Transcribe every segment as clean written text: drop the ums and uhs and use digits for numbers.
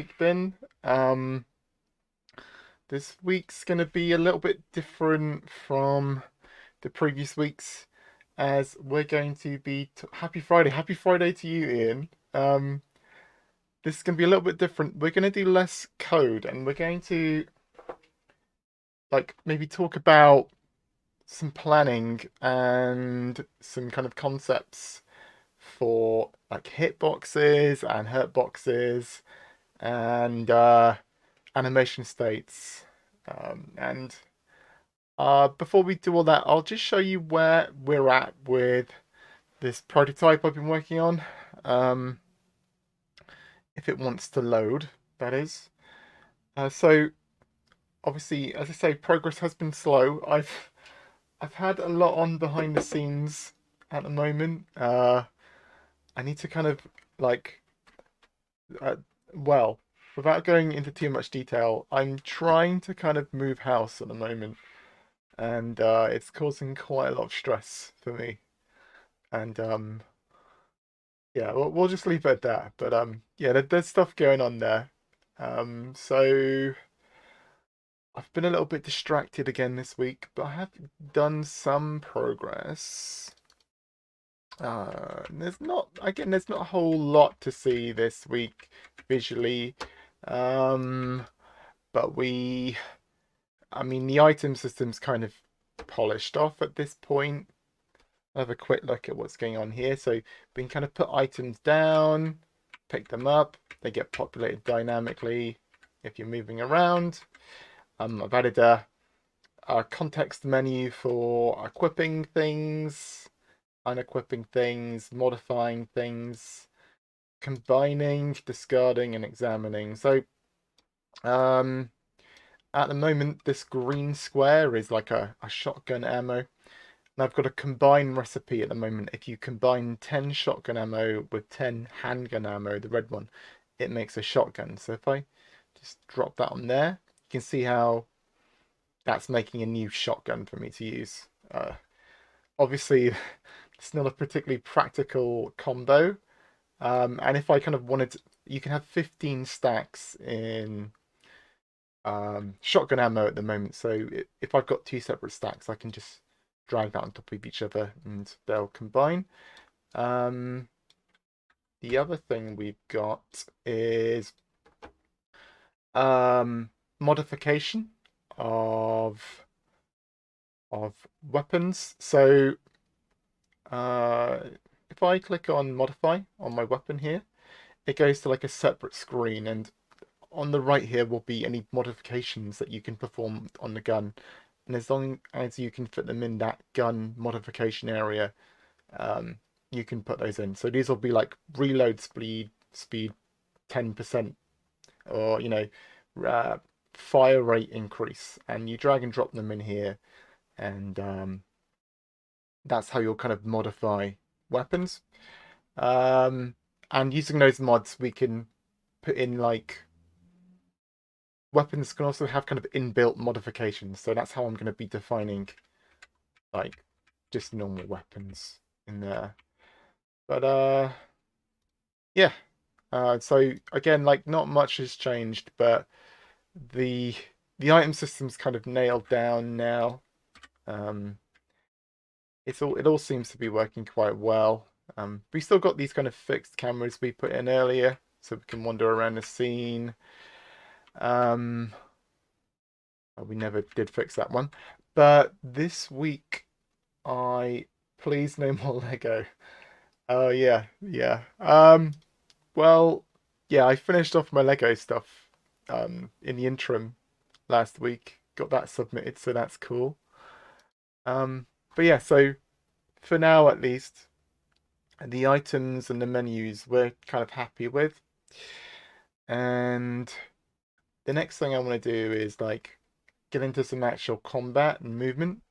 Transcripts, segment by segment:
week been? This week's going to be a little bit different from the previous weeks, as we're going to be Happy Friday. Happy Friday to you, Ian. This is going to be a little bit different. We're going to do less code, and we're going to maybe talk about some planning and some kind of concepts for like hitboxes and hurtboxes and animation states. And Before we do all that, I'll just show you where we're at with this prototype I've been working on. Um, if it wants to load, that is. So obviously, as I say, progress has been slow. I've had a lot on behind the scenes at the moment. I need to kind of like, uh, well, without going into too much detail, I'm trying to kind of move house at the moment, and it's causing quite a lot of stress for me. And Yeah, we'll just leave it at that. But yeah, there's stuff going on there. So I've been a little bit distracted again this week, but I have done some progress. There's not a whole lot to see this week visually. Um, but I mean, the item system's kind of polished off at this point. Have a quick look at what's going on here. So we can kind of put items down, pick them up. They get populated dynamically if you're moving around. I've added a context menu for equipping things, unequipping things, modifying things, combining, discarding, and examining. So um, at the moment, this green square is like a shotgun ammo. And I've got a combine recipe at the moment. If you combine 10 shotgun ammo with 10 handgun ammo, the red one, it makes a shotgun. So if I just drop that on there, you can see how that's making a new shotgun for me to use. Obviously, it's not a particularly practical combo. And if I kind of wanted to, you can have 15 stacks in shotgun ammo at the moment. So if I've got two separate stacks, I can just drag that on top of each other and they'll combine. Um, the other thing we've got is modification of weapons. So uh, if I click on modify on my weapon here, it goes to like a separate screen, and on the right here will be any modifications that you can perform on the gun. And as long as you can fit them in that gun modification area, um, you can put those in. So these will be like reload speed 10%, or uh, fire rate increase, and you drag and drop them in here, and that's how you'll kind of modify weapons. Um, and using those mods, we can put in like weapons can also have kind of inbuilt modifications. So that's how I'm going to be defining like just normal weapons in there. But yeah. So again, like not much has changed, but the the item system's kind of nailed down now. Um, it all seems to be working quite well. We still got these kind of fixed cameras we put in earlier, so we can wander around the scene. Um, we never did fix that one, but this week I please no more Lego. Oh yeah, yeah. Well, yeah, I finished off my Lego stuff in the interim last week. Got that submitted, so that's cool. But yeah, so for now at least, the items and the menus we're kind of happy with. And the next thing I want to do is like get into some actual combat and movement.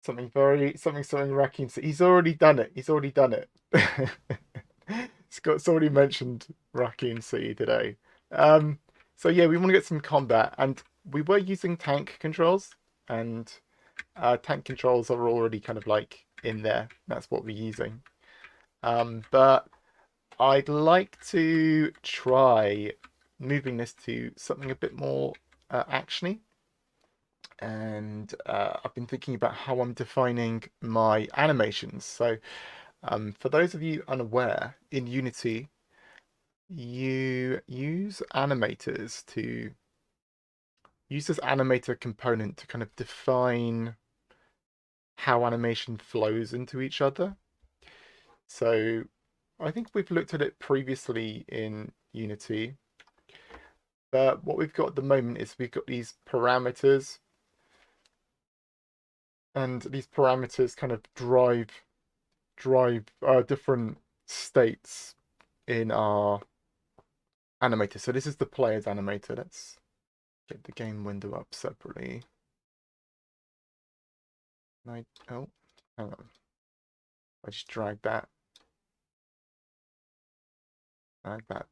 Something Raccoon. He's already done it. He's already done it. Scott's already mentioned Raccoon City today. Um, so yeah, we want to get some combat, and we were using tank controls, and tank controls are already kind of like in there. That's what we're using. But I'd like to try moving this to something a bit more actiony. And I've been thinking about how I'm defining my animations. So for those of you unaware, in Unity, you use this animator component to kind of define how animation flows into each other. So I think we've looked at it previously in Unity, but what we've got at the moment is we've got these parameters, and these parameters kind of drive different states in our animator. So this is the player's animator. Let's get the game window up separately. Oh, hang on. I just drag that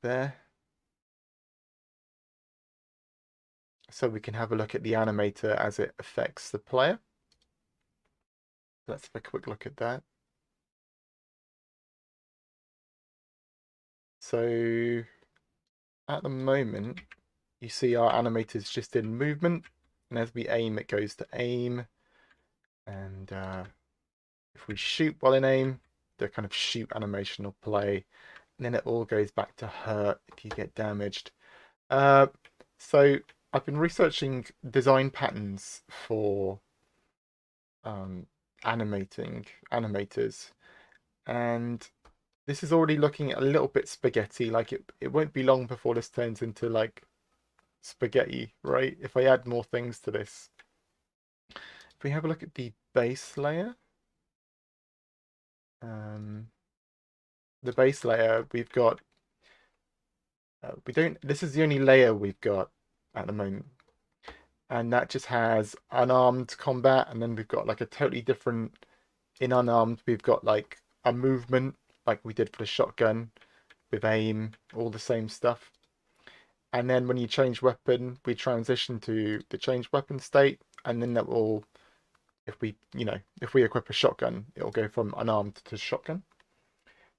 there. So we can have a look at the animator as it affects the player. Let's have a quick look at that. So at the moment, you see our animator is just in movement, and as we aim, it goes to aim. And if we shoot while in aim, the kind of shoot animation will play, and then it all goes back to hurt if you get damaged. So I've been researching design patterns for animating animators, and this is already looking a little bit spaghetti. Like it won't be long before this turns into like spaghetti, right? If I add more things to this. If we have a look at the base layer, the base layer, we've got this is the only layer we've got at the moment, and that just has unarmed combat, and then we've got like a totally different in unarmed. We've got like a movement like we did for the shotgun with aim, all the same stuff. And then when you change weapon, we transition to the change weapon state, and then that will, if we equip a shotgun, it'll go from unarmed to shotgun.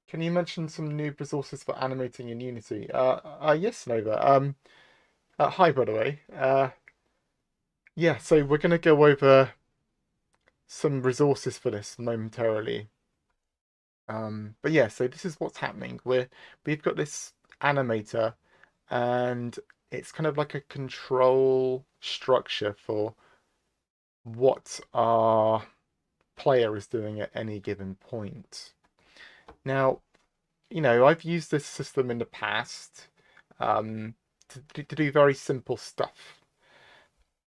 Can you mention some new resources for animating in Unity? Yes, Nova. Hi, by the way. Yeah, so we're gonna go over some resources for this momentarily. But yeah, so this is what's happening. We've got this animator, and it's kind of like a control structure for what our player is doing at any given point. Now, I've used this system in the past to do very simple stuff,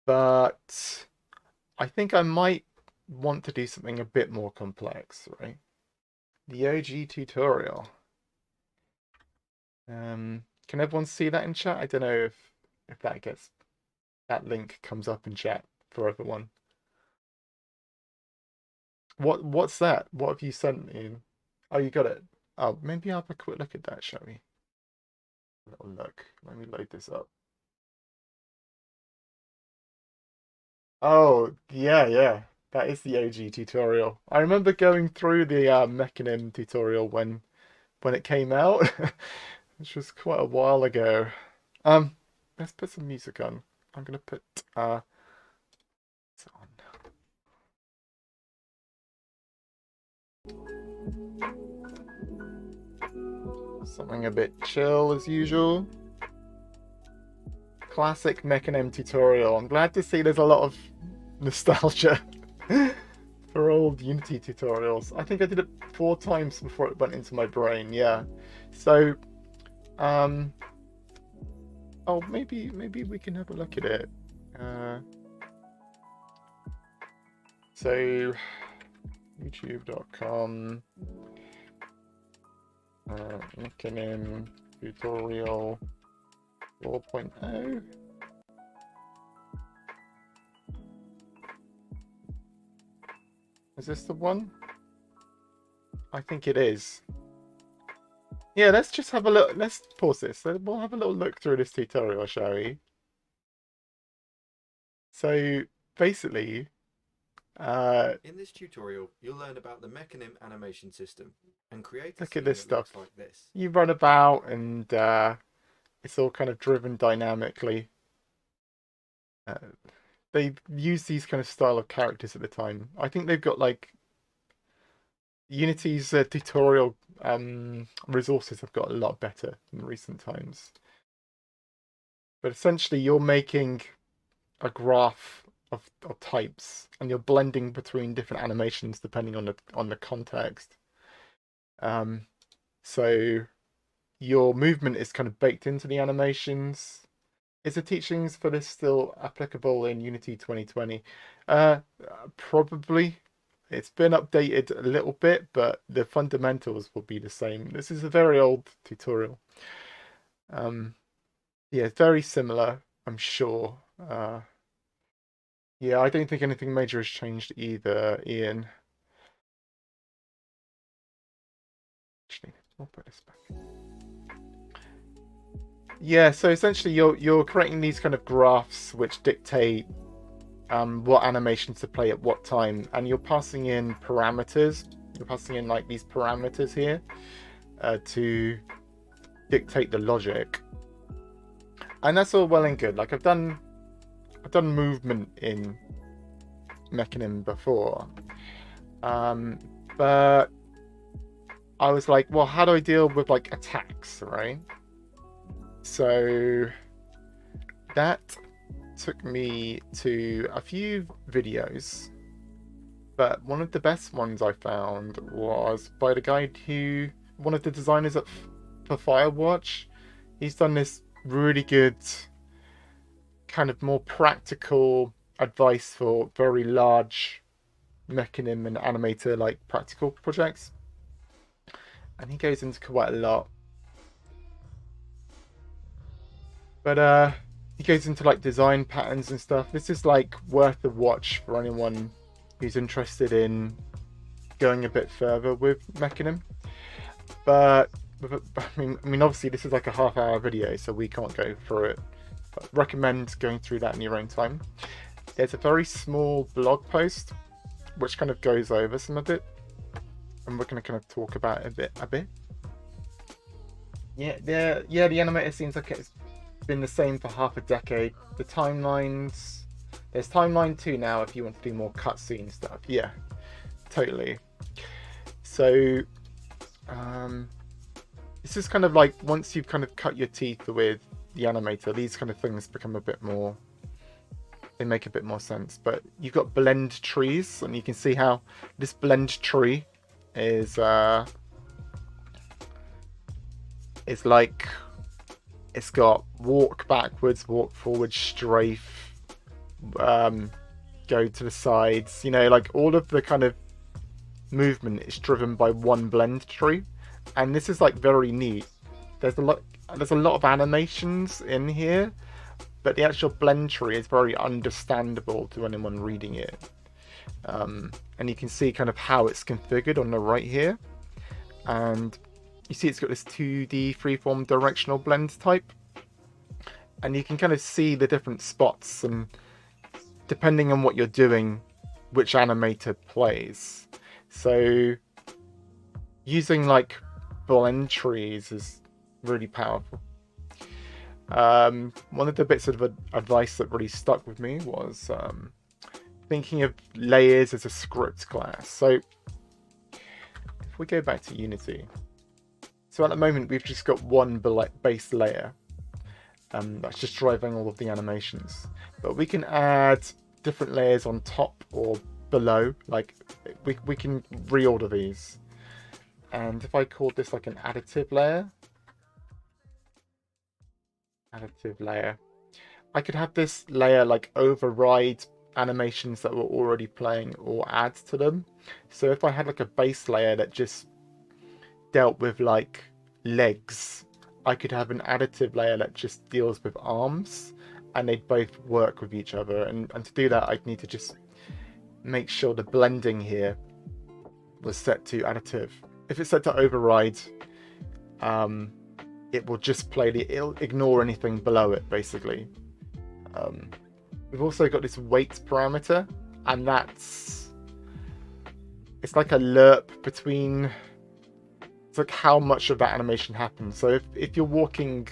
but I think I might want to do something a bit more complex, right? The OG tutorial. Can everyone see that in chat? I don't know if that link comes up in chat for everyone. What's that? What have you sent me? Oh, you got it. Oh, maybe I'll have a quick look at that, shall we? A little look. Let me load this up. Oh, yeah, yeah. That is the OG tutorial. I remember going through the Mechanim tutorial when it came out, which was quite a while ago. Um, let's put some music on. I'm gonna put this on. Something a bit chill as usual. Classic Mechanim tutorial. I'm glad to see there's a lot of nostalgia for old Unity tutorials. I think I did it 4 times before it went into my brain. Yeah. So, oh, maybe we can have a look at it. So, youtube.com Mechanim tutorial 4.0. Is this the one? I think it is. Yeah, let's just have a look. Let's pause this. We'll have a little look through this tutorial, shall we? So basically, in this tutorial, you'll learn about the Mechanim animation system. And create a Look at scene this that stuff. looks like this. You run about and it's all kind of driven dynamically. Uh, they use these kind of style of characters at the time. I think they've got like Unity's tutorial resources have got a lot better in recent times. But essentially, you're making a graph of types, and you're blending between different animations depending on the context. Um, so your movement is kind of baked into the animations. Is the teachings for this still applicable in Unity 2020? Probably. It's been updated a little bit, but the fundamentals will be the same. This is a very old tutorial. Um, yeah, it's very similar, I'm sure. Yeah, I don't think anything major has changed either, Ian. Actually, I'll put this back. Yeah, so essentially you're creating these kind of graphs which dictate what animations to play at what time, and you're passing in parameters. You're passing in like these parameters here to dictate the logic, and that's all well and good. Like I've done movement in Mechanim before, but I was like, well, how do I deal with like attacks, right? So that took me to a few videos, but one of the best ones I found was by the guy one of the designers for Firewatch. He's done this really good kind of more practical advice for very large Mechanim and animator like practical projects, and he goes into quite a lot. But he goes into like design patterns and stuff. This is like worth a watch for anyone who's interested in going a bit further with Mechanim. But I mean, obviously this is like a half-hour video, so we can't go through it. But recommend going through that in your own time. There's a very small blog post which kind of goes over some of it, and we're going to kind of talk about it a bit. Yeah, the animator seems like it's been the same for half a decade. The timelines, there's timeline 2 now if you want to do more cutscene stuff. Yeah, totally. So this is kind of like once you've kind of cut your teeth with the animator, these kind of things become a bit more, they make a bit more sense. But you've got blend trees, and you can see how this blend tree is like, it's got walk backwards, walk forward, strafe, go to the sides. You know, like all of the kind of movement is driven by one blend tree, and this is like very neat. There's a lot of animations in here, but the actual blend tree is very understandable to anyone reading it. And you can see kind of how it's configured on the right here, and you see it's got this 2D freeform directional blend type, and you can kind of see the different spots, and depending on what you're doing, which animator plays. So using like blend trees is really powerful. One of the bits of advice that really stuck with me was thinking of layers as a script class. So if we go back to Unity, so at the moment we've just got one base layer that's just driving all of the animations, but we can add different layers on top or below. Like we can reorder these, and if I called this like an additive layer, I could have this layer like override animations that were already playing or add to them. So if I had like a base layer that just dealt with like legs, I could have an additive layer that just deals with arms, and they'd both work with each other. And to do that, I'd need to just make sure the blending here was set to additive. If it's set to override, it will just play it'll ignore anything below it, basically. We've also got this weight parameter, and it's like a lerp between like how much of that animation happens. So if you're walking,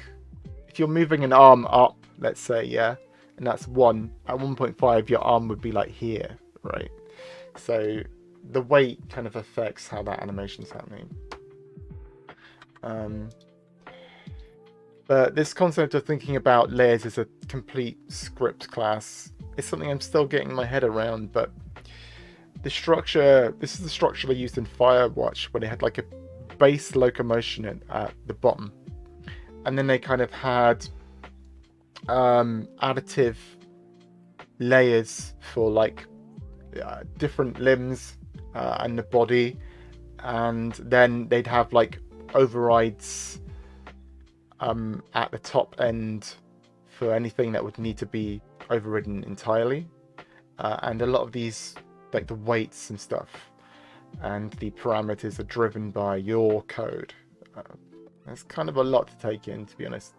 if you're moving an arm up, let's say, yeah, and that's 1, at 1.5 your arm would be like here, right? So the weight kind of affects how that animation's happening. But this concept of thinking about layers as a complete script class is something I'm still getting my head around, but the structure, this is the structure they used in Firewatch, where they had like a base locomotion at the bottom, and then they kind of had additive layers for like different limbs and the body, and then they'd have like overrides at the top end for anything that would need to be overridden entirely, and a lot of these, like the weights and stuff and the parameters, are driven by your code. There's kind of a lot to take in, to be honest.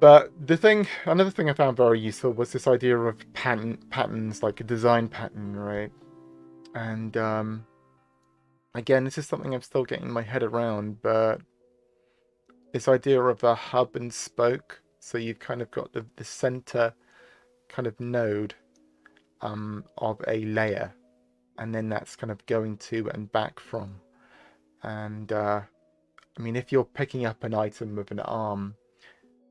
But another thing I found very useful was this idea of patterns, like a design pattern, right? And again, this is something I'm still getting my head around, but this idea of a hub and spoke, so you've kind of got the center kind of node of a layer, and then that's kind of going to and back from. And I mean, if you're picking up an item with an arm,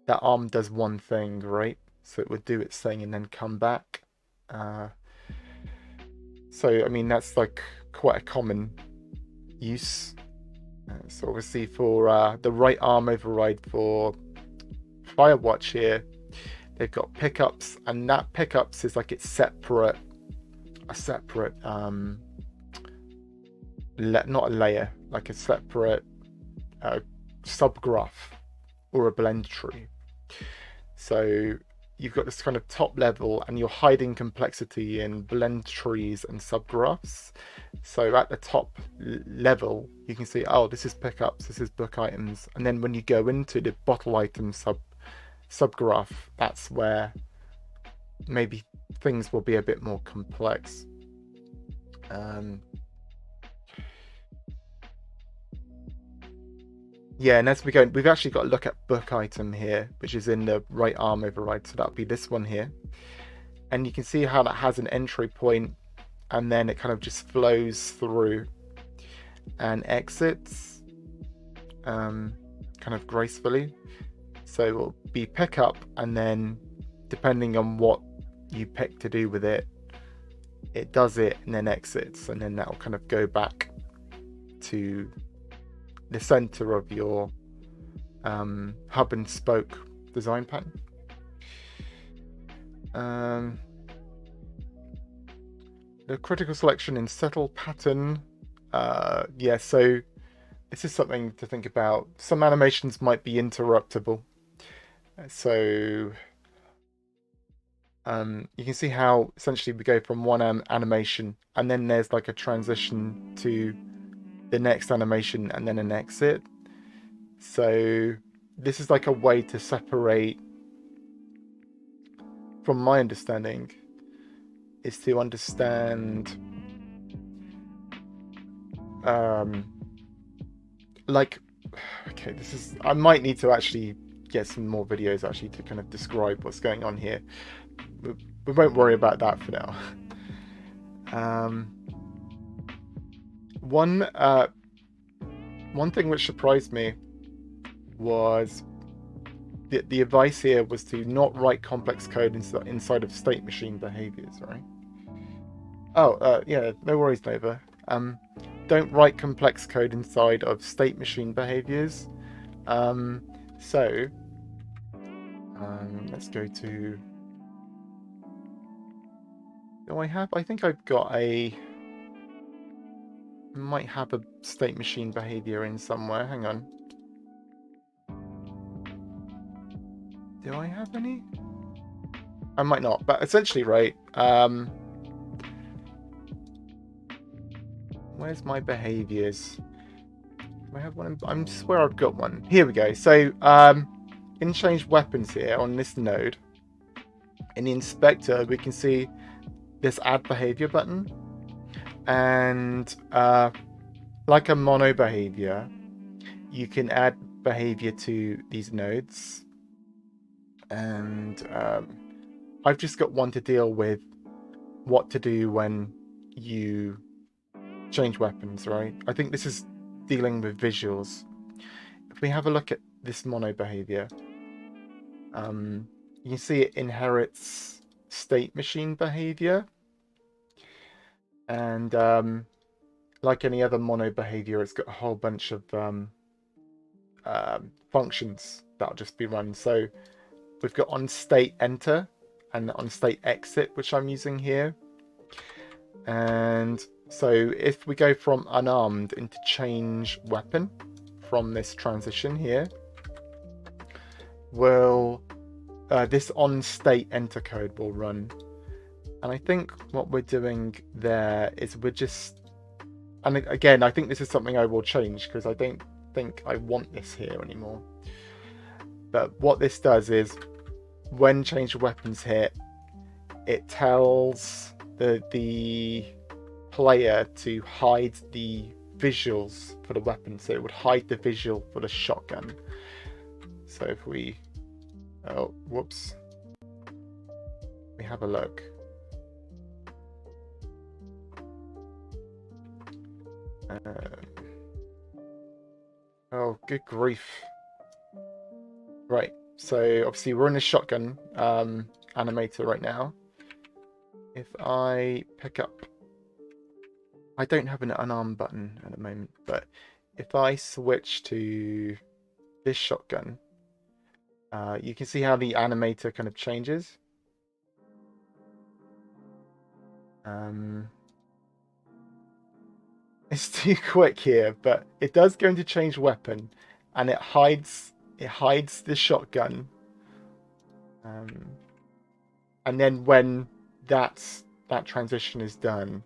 that arm does one thing, right? So it would do its thing and then come back. So I mean, that's like quite a common use. So obviously for the right arm override for Firewatch here, they've got pickups, and that pickups is like a separate not a layer, like a separate subgraph or a blend tree. So you've got this kind of top level, and you're hiding complexity in blend trees and subgraphs. So at the top level, you can see, oh, this is pickups, this is book items, and then when you go into the bottle item subgraph, that's where maybe things will be a bit more complex. Yeah, and as we go, we've actually got to look at book item here, which is in the right arm override, so that'll be this one here. And you can see how that has an entry point, and then it kind of just flows through and exits kind of gracefully. So it will be pickup, and then depending on what you pick to do with it, it does it and then exits, and then that will kind of go back to the center of your hub and spoke design pattern. The critical selection in settle pattern, yeah, so this is something to think about. Some animations might be interruptible, so you can see how essentially we go from one animation, and then there's like a transition to the next animation and then an exit. So this is like a way to separate, from my understanding, is to understand like, okay, this is, I might need to actually get some more videos actually to kind of describe what's going on here. We won't worry about that for now. One thing which surprised me was the advice here was to not write complex code inside of state machine behaviors, right? Oh, yeah, no worries, Nova. Don't write complex code inside of state machine behaviors. Let's go to... I think I've got might have a state machine behavior in somewhere. Hang on. Do I have any? I might not, but essentially, right, where's my behaviors? Do I have one? I swear I've got one. Here we go. So, in change weapons here on this node, in the inspector, we can see this add behavior button, and like a mono behavior, you can add behavior to these nodes, and I've just got one to deal with what to do when you change weapons, right? I think this is dealing with visuals. If we have a look at this mono behavior, you can see it inherits state machine behavior, and like any other mono behavior, it's got a whole bunch of functions that'll just be run. So we've got on state enter and on state exit, which I'm using here. And so if we go from unarmed into change weapon from this transition here, will this on state enter code will run. And I think what we're doing there is we're just, and again, I think this is something I will change because I don't think I want this here anymore. But what this does is when change weapons hit, it tells the player to hide the visuals for the weapon. So it would hide the visual for the shotgun. So if we, oh, whoops, we have a look. Oh, good grief. Right, so obviously we're in a shotgun animator right now. If I pick up, I don't have an unarmed button at the moment, but if I switch to this shotgun, you can see how the animator kind of changes. It's too quick here, but it does go into change weapon, and it hides the shotgun. And then when that transition is done,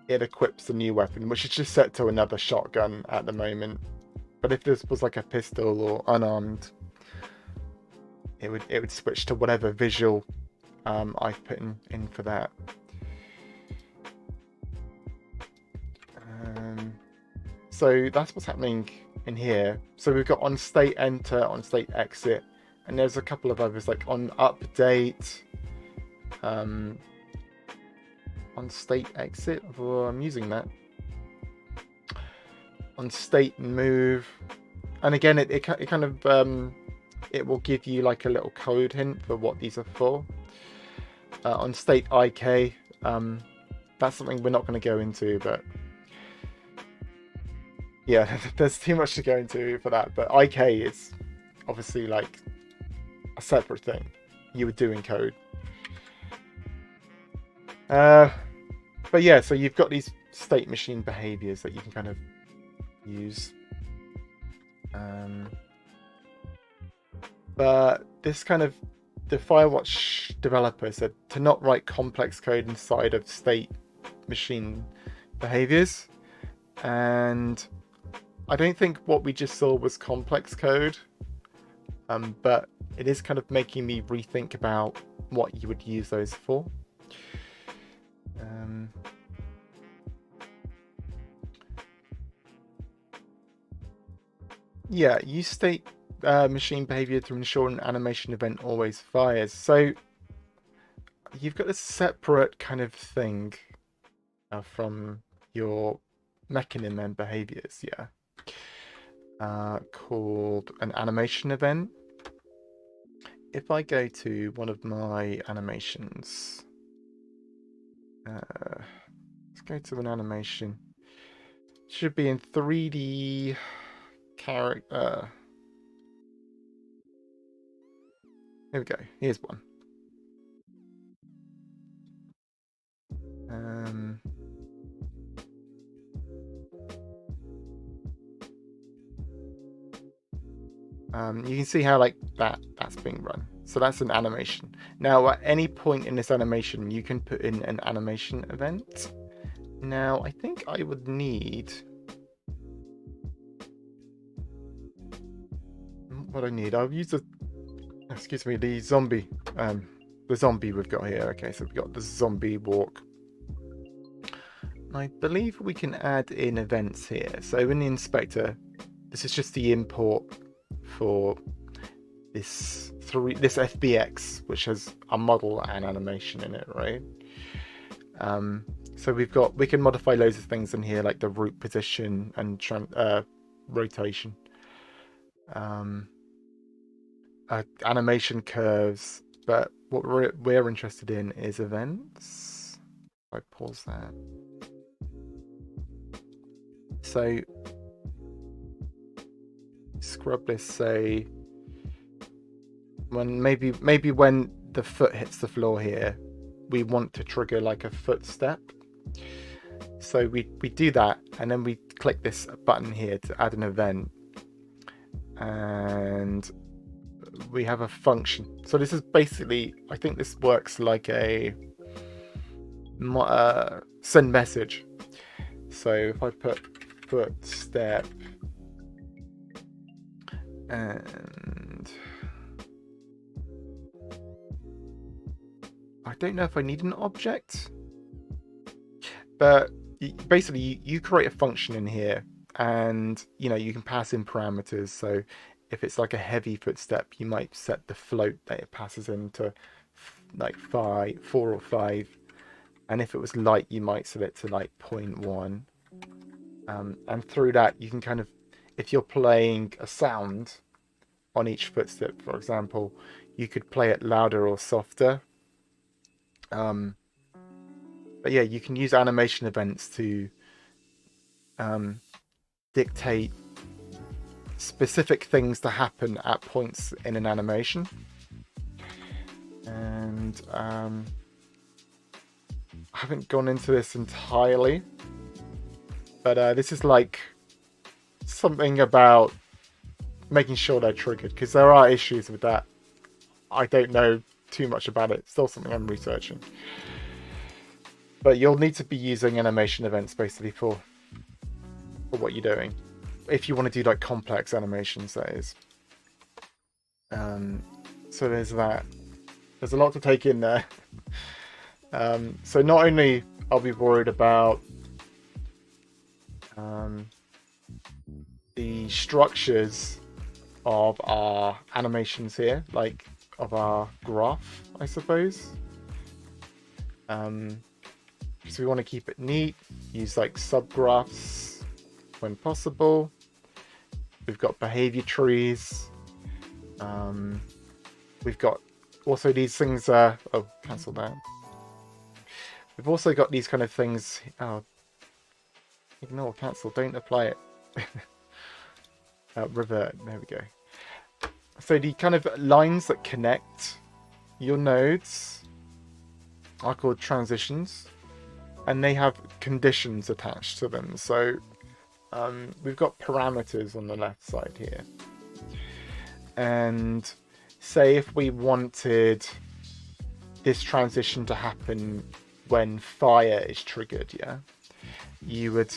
it equips the new weapon, which is just set to another shotgun at the moment. But if this was like a pistol or unarmed, it would switch to whatever visual I've put in for that. So that's what's happening in here. So we've got on state enter, on state exit, and there's a couple of others like on update, on state exit. Oh, I'm using that. On state move, and again it kind of it will give you like a little code hint for what these are for. On state IK, that's something we're not going to go into, but yeah, there's too much to go into for that. But IK is obviously like a separate thing you would do in code. But yeah, so you've got these state machine behaviors that you can kind of use. But this kind of, the Firewatch developer said to not write complex code inside of state machine behaviors. And I don't think what we just saw was complex code, but it is kind of making me rethink about what you would use those for. Yeah, use state machine behavior to ensure an animation event always fires. So you've got a separate kind of thing from your mechanism and behaviors, yeah. Called an animation event. If I go to one of my animations, let's go to an animation. It should be in 3D character. Here we go. Here's one. You can see how like that's being run. So that's an animation. Now at any point in this animation, you can put in an animation event. Now I think I would need what I need. I'll use the the zombie. The zombie we've got here. Okay, so we've got the zombie walk. I believe we can add in events here. So in the inspector, this is just the import for this FBX, which has a model and animation in it, right? So we can modify loads of things in here, like the root position and rotation, animation curves. But what we're interested in is events. If I pause that. So scrub this, say when maybe when the foot hits the floor here, we want to trigger like a footstep. So we do that, and then we click this button here to add an event, and we have a function. So this is basically, I think this works like a send message. So if I put footstep and I don't know if I need an object, but basically you create a function in here, and you can pass in parameters. So if it's like a heavy footstep, you might set the float that it passes into like 4 or 5, and if it was light, you might set it to like 0.1, and through that you can kind of, if you're playing a sound on each footstep, for example, you could play it louder or softer. But yeah, you can use animation events to dictate specific things to happen at points in an animation. And I haven't gone into this entirely, but this is like something about making sure they're triggered, because there are issues with that. I don't know too much about it. It's still something I'm researching. But you'll need to be using animation events basically for what you're doing, if you want to do like complex animations, that is. So there's that. There's a lot to take in there. So not only I'll be worried about the structures of our animations here, like of our graph, I suppose. So we want to keep it neat, use like subgraphs when possible. We've got behavior trees. We've got also these things. Oh, cancel that. We've also got these kind of things. Oh, ignore, cancel, don't apply it. Revert. There we go. So the kind of lines that connect your nodes are called transitions, and they have conditions attached to them. So we've got parameters on the left side here, and say if we wanted this transition to happen when fire is triggered, yeah, you would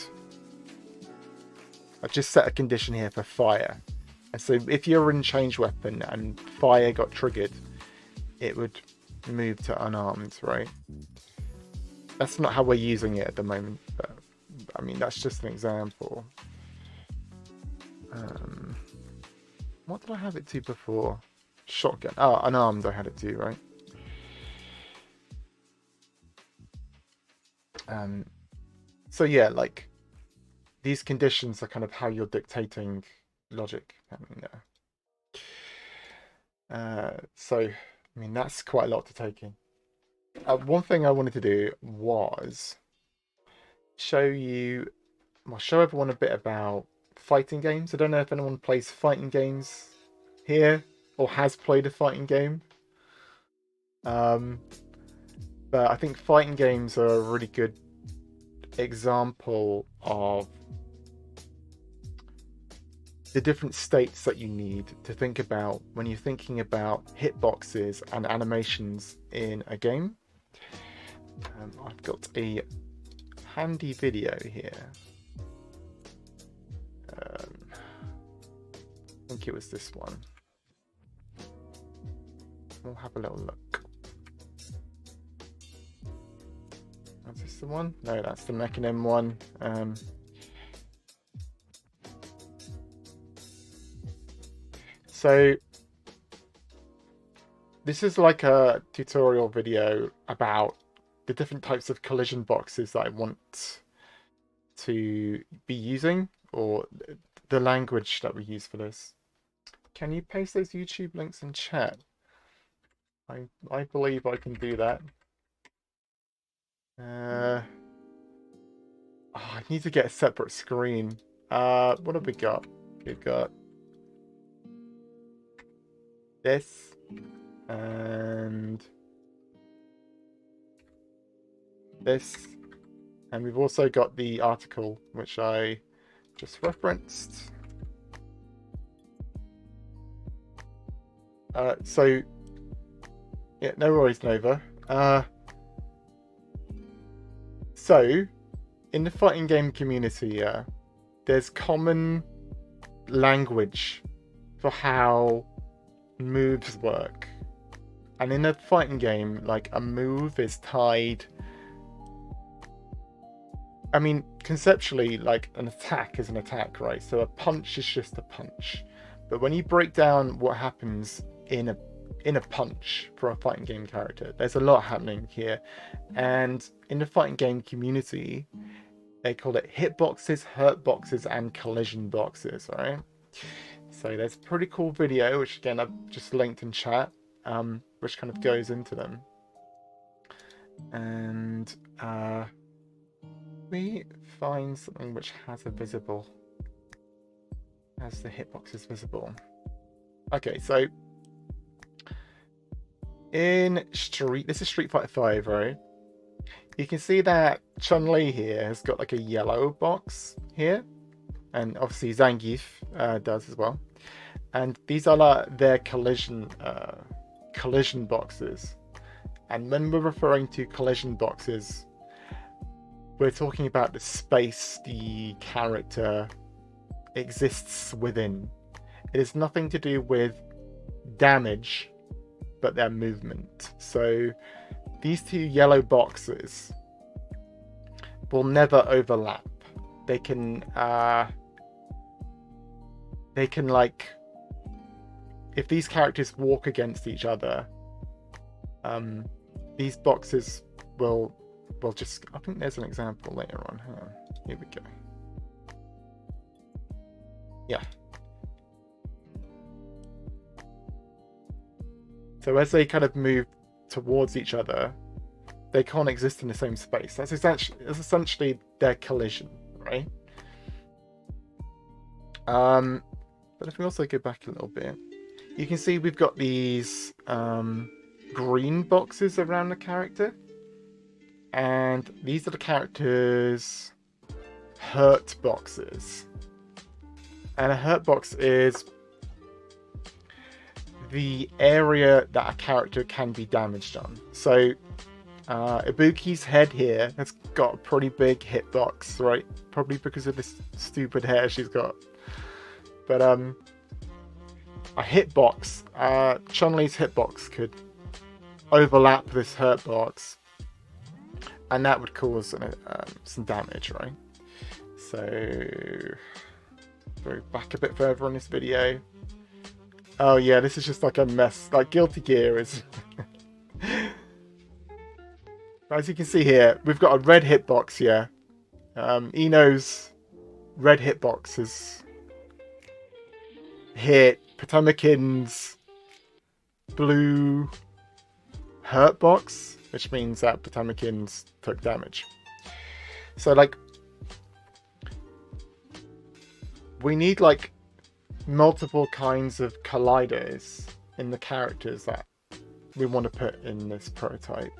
just set a condition here for fire. And so if you're in change weapon and fire got triggered, it would move to unarmed, right? That's not how we're using it at the moment, but I mean, that's just an example. What did I have it to before? Shotgun. Oh, unarmed I had it to, right? So yeah, like these conditions are kind of how you're dictating logic happening there. So I mean, that's quite a lot to take in. One thing I wanted to do was show everyone a bit about fighting games. I don't know if anyone plays fighting games here or has played a fighting game. But I think fighting games are a really good example of the different states that you need to think about when you're thinking about hitboxes and animations in a game. I've got a handy video here. I think it was this one. We'll have a little look. Is this the one? No, that's the Mechanim one. So this is like a tutorial video about the different types of collision boxes that I want to be using, or the language that we use for this. Can you paste those YouTube links in chat? I believe I can do that. Oh, I need to get a separate screen. What have we got? We've got this and this, and we've also got the article which I just referenced. So yeah, no worries, Nova. So in the fighting game community, there's common language for how moves work. And in a fighting game, like, a move is tied... I mean, conceptually, like, an attack is an attack, right? So a punch is just a punch. But when you break down what happens in a punch for a fighting game character, there's a lot happening here. And in the fighting game community, they call it hitboxes, hurtboxes, and collision boxes, right? So there's a pretty cool video, which again I've just linked in chat, which kind of goes into them. And we find something which has the hitboxes visible. Okay, so in this is Street Fighter 5, right? You can see that Chun-Li here has got like a yellow box here, and obviously Zangief does as well. And these are like their collision boxes. And when we're referring to collision boxes, we're talking about the space the character exists within. It has nothing to do with damage, but their movement. So these two yellow boxes will never overlap. They can like, if these characters walk against each other, these boxes will just... I think there's an example later on. Hang on. Here we go. Yeah. So as they kind of move towards each other, they can't exist in the same space. That's essentially their collision, right? But if we also go back a little bit, you can see we've got these green boxes around the character, and these are the character's hurt boxes. And a hurt box is the area that a character can be damaged on. So Ibuki's head here has got a pretty big hitbox, right? Probably because of this stupid hair she's got. But a hitbox, Chun-Li's hitbox could overlap this hurt box, and that would cause some damage, right? So go back a bit further on this video. Oh yeah, this is just like a mess. Like Guilty Gear is... As you can see here, we've got a red hitbox here. Ino's red hitbox is hit Potemkin's blue hurt box, which means that Potemkin's took damage. So like, we need like multiple kinds of colliders in the characters that we want to put in this prototype.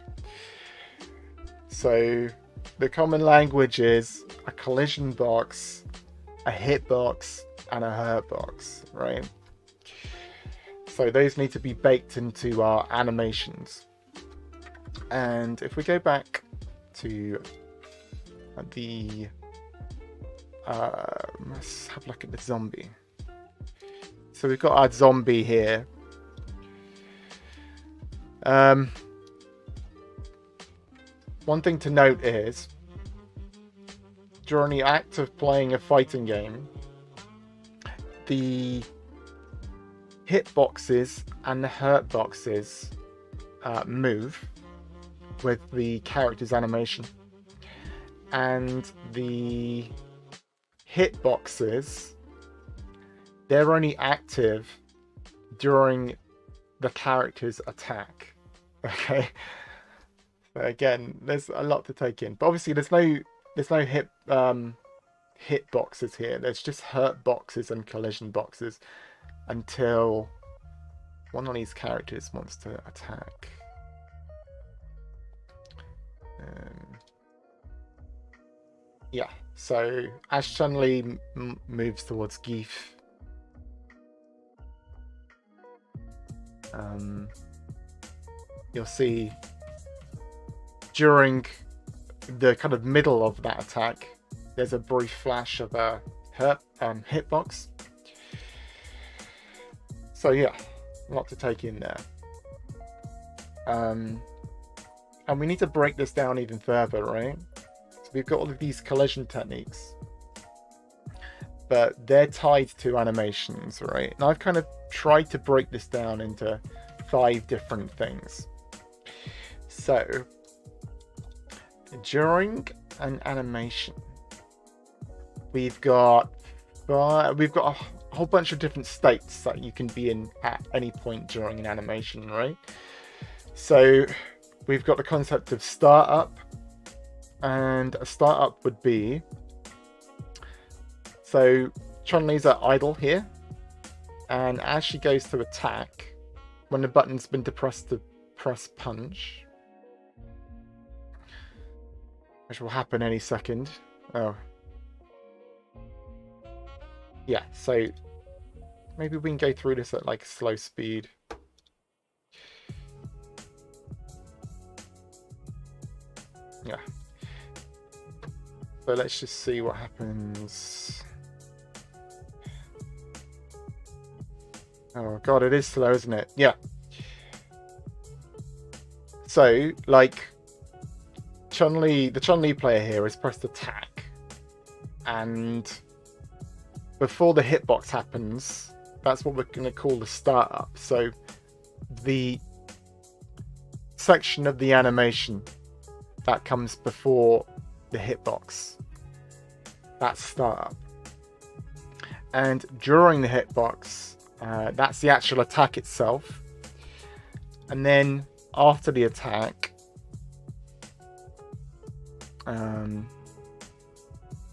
So the common language is a collision box, a hitbox, and a hurt box, right? So those need to be baked into our animations. And if we go back to the let's have a look at the zombie. So we've got our zombie here. one thing to note is, during the act of playing a fighting game, the hitboxes and the hurtboxes move with the character's animation, and the hitboxes, they're only active during the character's attack. Okay, so again, there's a lot to take in, but obviously there's no hit boxes here. There's just hurt boxes and collision boxes until one of these characters wants to attack. Yeah, so as Chun-Li moves towards Geef, you'll see during the kind of middle of that attack, there's a brief flash of a hitbox. So yeah, a lot to take in there. And we need to break this down even further, right? So we've got all of these collision techniques, but they're tied to animations, right? And I've kind of tried to break this down into 5 different things. So during an animation, we've got a whole bunch of different states that you can be in at any point during an animation, right? So we've got the concept of startup, and a startup would be, so Chun-Li's at idle here, and as she goes to attack, when the button's been depressed to press punch, which will happen any second. Oh. Yeah, so maybe we can go through this at like slow speed. Yeah. So let's just see what happens. Oh god, it is slow, isn't it? Yeah. So, like, the Chun-Li player here has pressed attack, and before the hitbox happens, that's what we're going to call the startup. So the section of the animation that comes before the hitbox, that's startup. And during the hitbox, that's the actual attack itself. And then after the attack,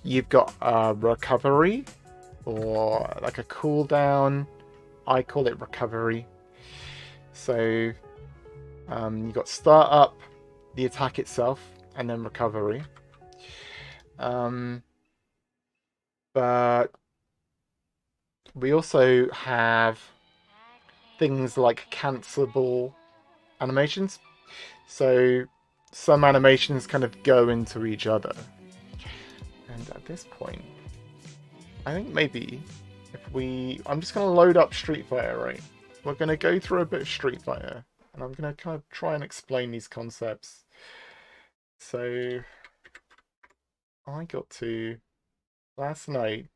you've got a recovery, or like a cooldown. I call it recovery. So you got start up, the attack itself, and then recovery. But we also have things like cancelable animations. So some animations kind of go into each other. And at this point, I think maybe I'm just going to load up Street Fighter, right? We're going to go through a bit of Street Fighter, and I'm going to kind of try and explain these concepts. So I got to, last night,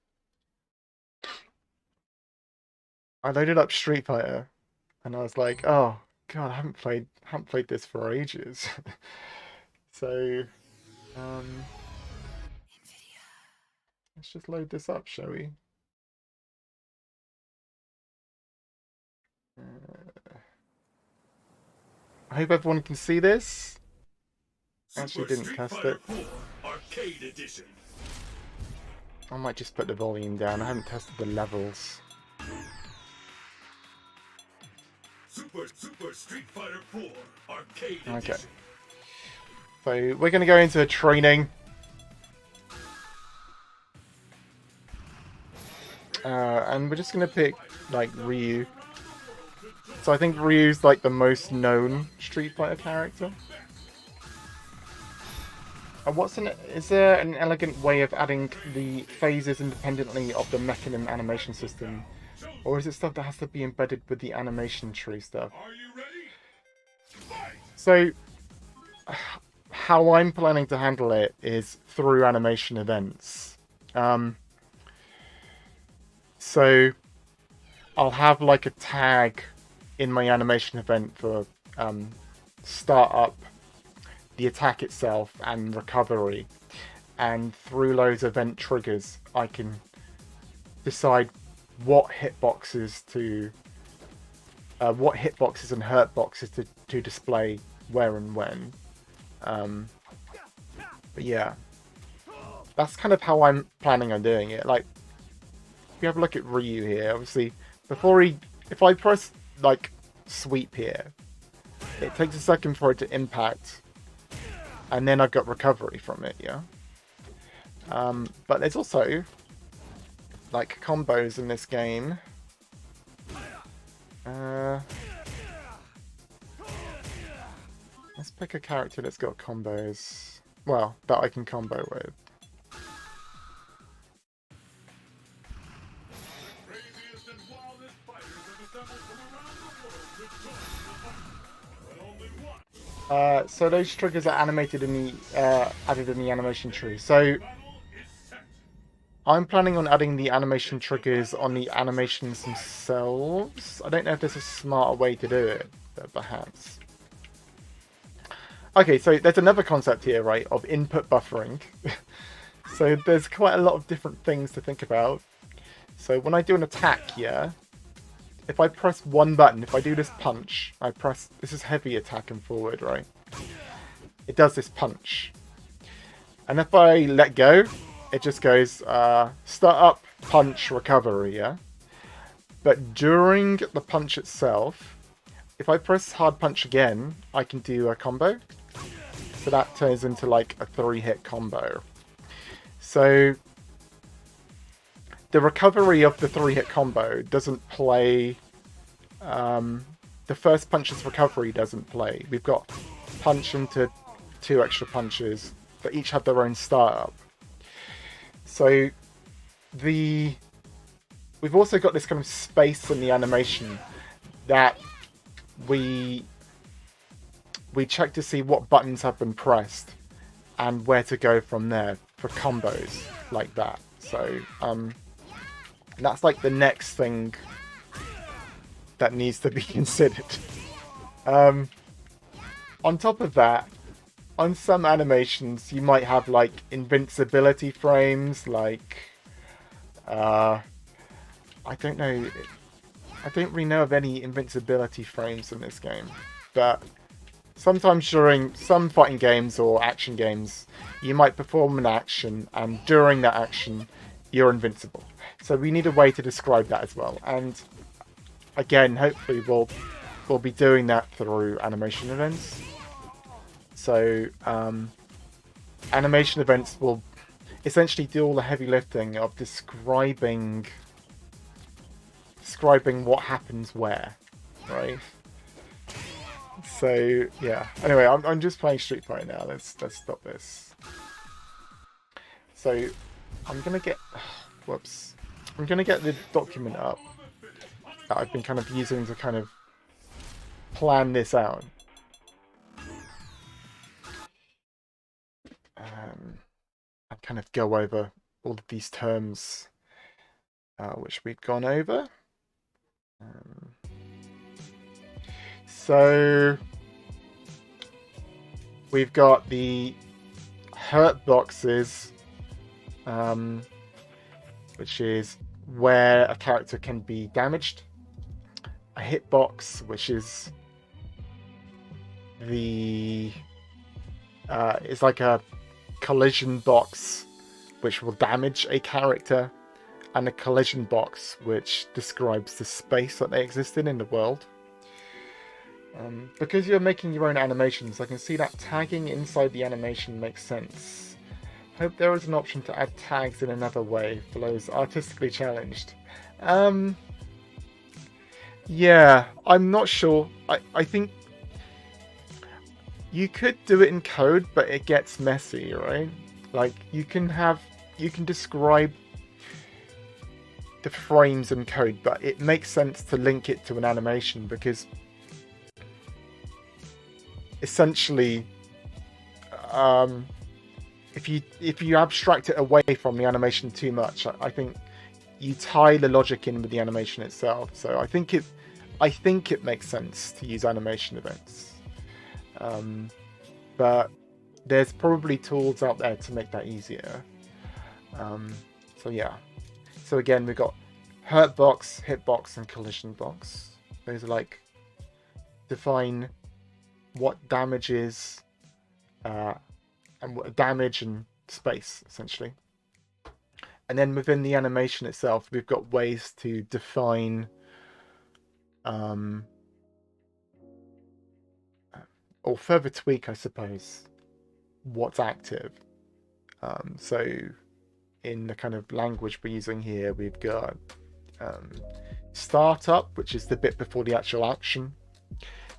I loaded up Street Fighter, and I was like, oh god, I haven't played this for ages. So let's just load this up, shall we? I hope everyone can see this. I actually didn't test it. Arcade Edition. I might just put the volume down. I haven't tested the levels. Super Street Fighter 4 Arcade Edition. Okay. So we're going to go into a training. And we're just going to pick like Ryu. So I think Ryu's like the most known Street Fighter character. Is there an elegant way of adding the phases independently of the mechanism animation system? Or is it stuff that has to be embedded with the animation tree stuff? Are you ready? Fight! So, how I'm planning to handle it is through animation events. So I'll have like a tag in my animation event for start up, the attack itself, and recovery. And through those event triggers, I can decide what hitboxes and hurt boxes to display where and when. But yeah, that's kind of how I'm planning on doing it. Like, if you have a look at Ryu here, obviously, if I press like sweep here, it takes a second for it to impact, and then I've got recovery from it. Yeah. But there's also like combos in this game. Let's pick a character that's got combos. Well, that I can combo with. Craziest and wildest fighters have assembled from around the world to join the hunt. But only one So those triggers are animated in the added in the animation tree. So battle is set. I'm planning on adding the animation triggers on the animations themselves. I don't know if there's a smarter way to do it, but perhaps. Okay, so there's another concept here, right, of input buffering. So there's quite a lot of different things to think about. So when I do an attack here, if I press one button, if I do this punch, this is heavy attack and forward, right? It does this punch. And if I let go, it just goes start up, punch, recovery, yeah? But during the punch itself, if I press hard punch again, I can do a combo. So that turns into like a 3-hit combo. So the recovery of the 3-hit combo doesn't play. The first punch's recovery doesn't play. We've got punch into 2 extra punches that each have their own startup. So we've also got this kind of space in the animation that we check to see what buttons have been pressed and where to go from there for combos like that. So that's like the next thing that needs to be considered. On top of that, on some animations you might have like invincibility frames, like I don't know, I don't really know of any invincibility frames in this game, but sometimes during some fighting games or action games, you might perform an action, and during that action, you're invincible. So we need a way to describe that as well. And again, hopefully we'll be doing that through animation events. So animation events will essentially do all the heavy lifting of describing what happens where, right? So yeah. Anyway, I'm just playing Street Fighter now. Let's stop this. So I'm gonna get whoops. I'm gonna get the document up that I've been kind of using to kind of plan this out. And kind of go over all of these terms which we've gone over. So we've got the hurt boxes, which is where a character can be damaged. A hitbox, which is it's like a collision box which will damage a character, and a collision box which describes the space that they exist in the world. Because you're making your own animations, I can see that tagging inside the animation makes sense. Hope there is an option to add tags in another way for those artistically challenged. Yeah, I'm not sure. I think you could do it in code, but it gets messy, right? Like, you can describe the frames in code, but it makes sense to link it to an animation, because essentially if you abstract it away from the animation too much, I think you tie the logic in with the animation itself. So I think it makes sense to use animation events. But there's probably tools out there to make that easier. So yeah. So again, we've got hurt box, hitbox, and collision box. Those are like define what damage is, and what damage and space essentially. And then within the animation itself, we've got ways to define or further tweak, I suppose, what's active. So in the kind of language we're using here, we've got startup, which is the bit before the actual action.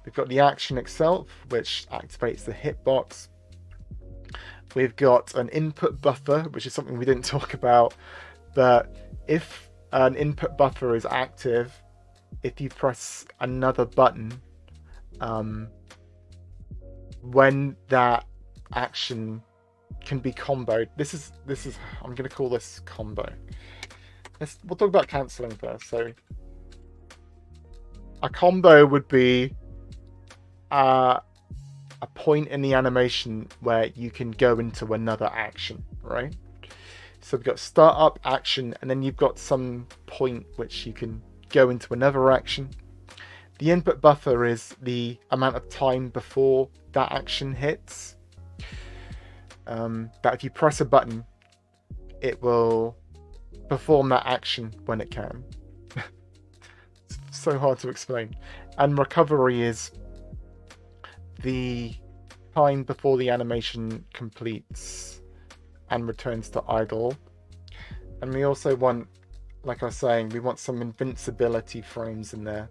We've got the action itself, which activates the hitbox. We've got an input buffer, which is something we didn't talk about, but if an input buffer is active, if you press another button, when that action can be comboed. This is I'm going to call this combo. We'll talk about cancelling first. So a combo would be a point in the animation where you can go into another action, right? So we've got start up action, and then you've got some point which you can go into another action. The input buffer is the amount of time before that action hits. That if you press a button, it will perform that action when it can. It's so hard to explain. And recovery is the time before the animation completes and returns to idle. And we also want, like I was saying, we want some invincibility frames in there.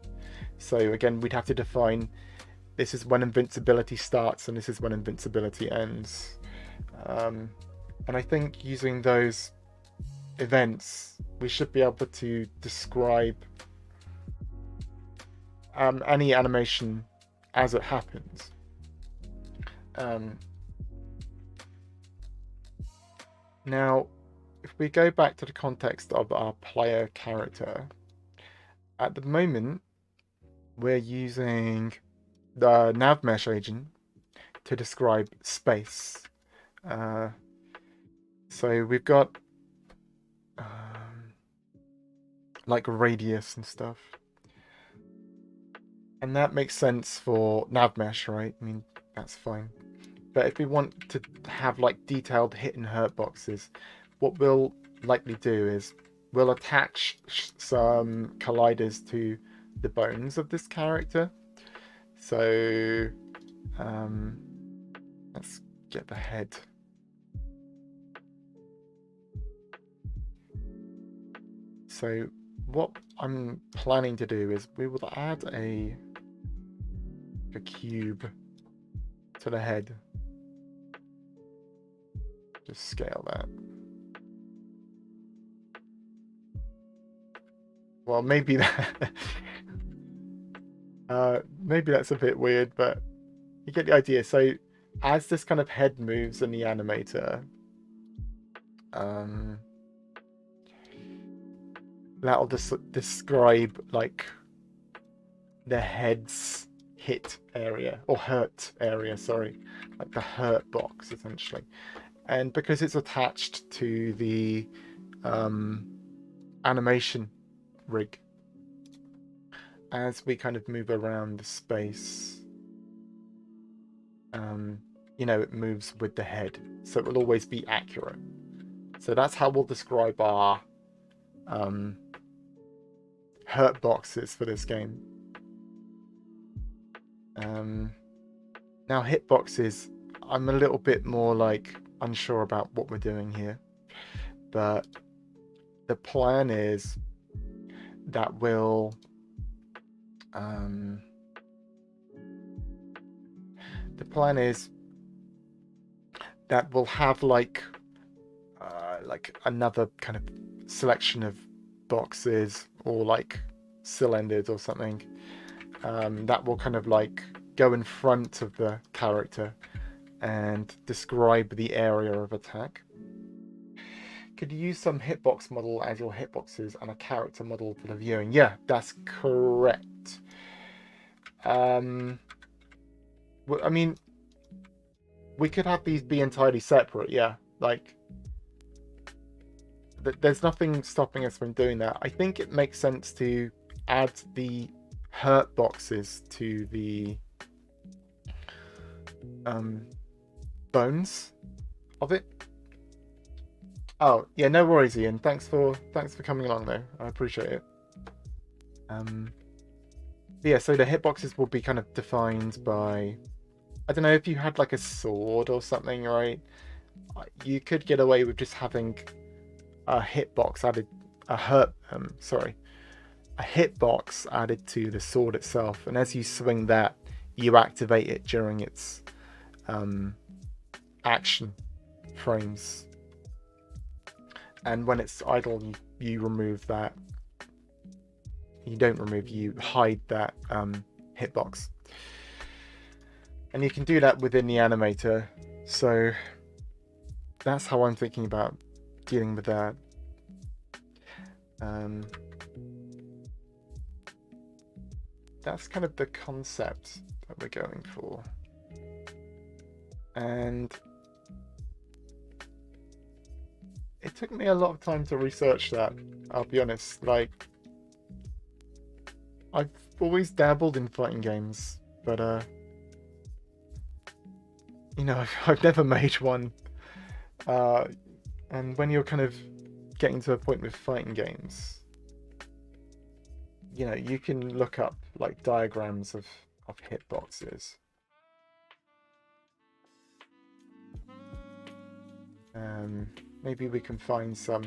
So again, we'd have to define this is when invincibility starts and this is when invincibility ends. And I think using those events, we should be able to describe any animation as it happens. Now, if we go back to the context of our player character, at the moment, we're using the navmesh agent to describe space. So we've got like radius and stuff. And that makes sense for navmesh, right? I mean, that's fine. But if we want to have like detailed hit and hurt boxes, what we'll likely do is we'll attach some colliders to the bones of this character. So let's get the head. So what I'm planning to do is we will add a cube to the head. Just scale that. Well, maybe that maybe that's a bit weird, but you get the idea. So as this kind of head moves in the animator, that'll describe like the head's hit area or hurt area, sorry, like the hurt box essentially. And because it's attached to the animation rig, as we kind of move around the space, you know, it moves with the head, so it will always be accurate. So that's how we'll describe our hurt boxes for this game. Now hitboxes, I'm a little bit more like unsure about what we're doing here, but the plan is that we'll have like another kind of selection of boxes or like cylinders or something that will kind of like go in front of the character and describe the area of attack. Could you use some hitbox model as your hitboxes and a character model for the viewing? Yeah, that's correct. I mean, we could have these be entirely separate, yeah. Like, there's nothing stopping us from doing that. I think it makes sense to add the hurt boxes to the bones of it. Oh yeah, no worries, Ian. Thanks for coming along though. I appreciate it. Yeah, so the hitboxes will be kind of defined by, I don't know, if you had like a sword or something, right? You could get away with just having a hitbox added, a hitbox added to the sword itself, and as you swing that, you activate it during its action frames. And when it's idle, you remove that. You don't remove, you hide that hitbox. And you can do that within the animator. So that's how I'm thinking about dealing with that. That's kind of the concept that we're going for. And it took me a lot of time to research that, I'll be honest. Like, I've always dabbled in fighting games, but you know, I've never made one. And when you're kind of getting to a point with fighting games, you know, you can look up like diagrams of hitboxes. Maybe we can find some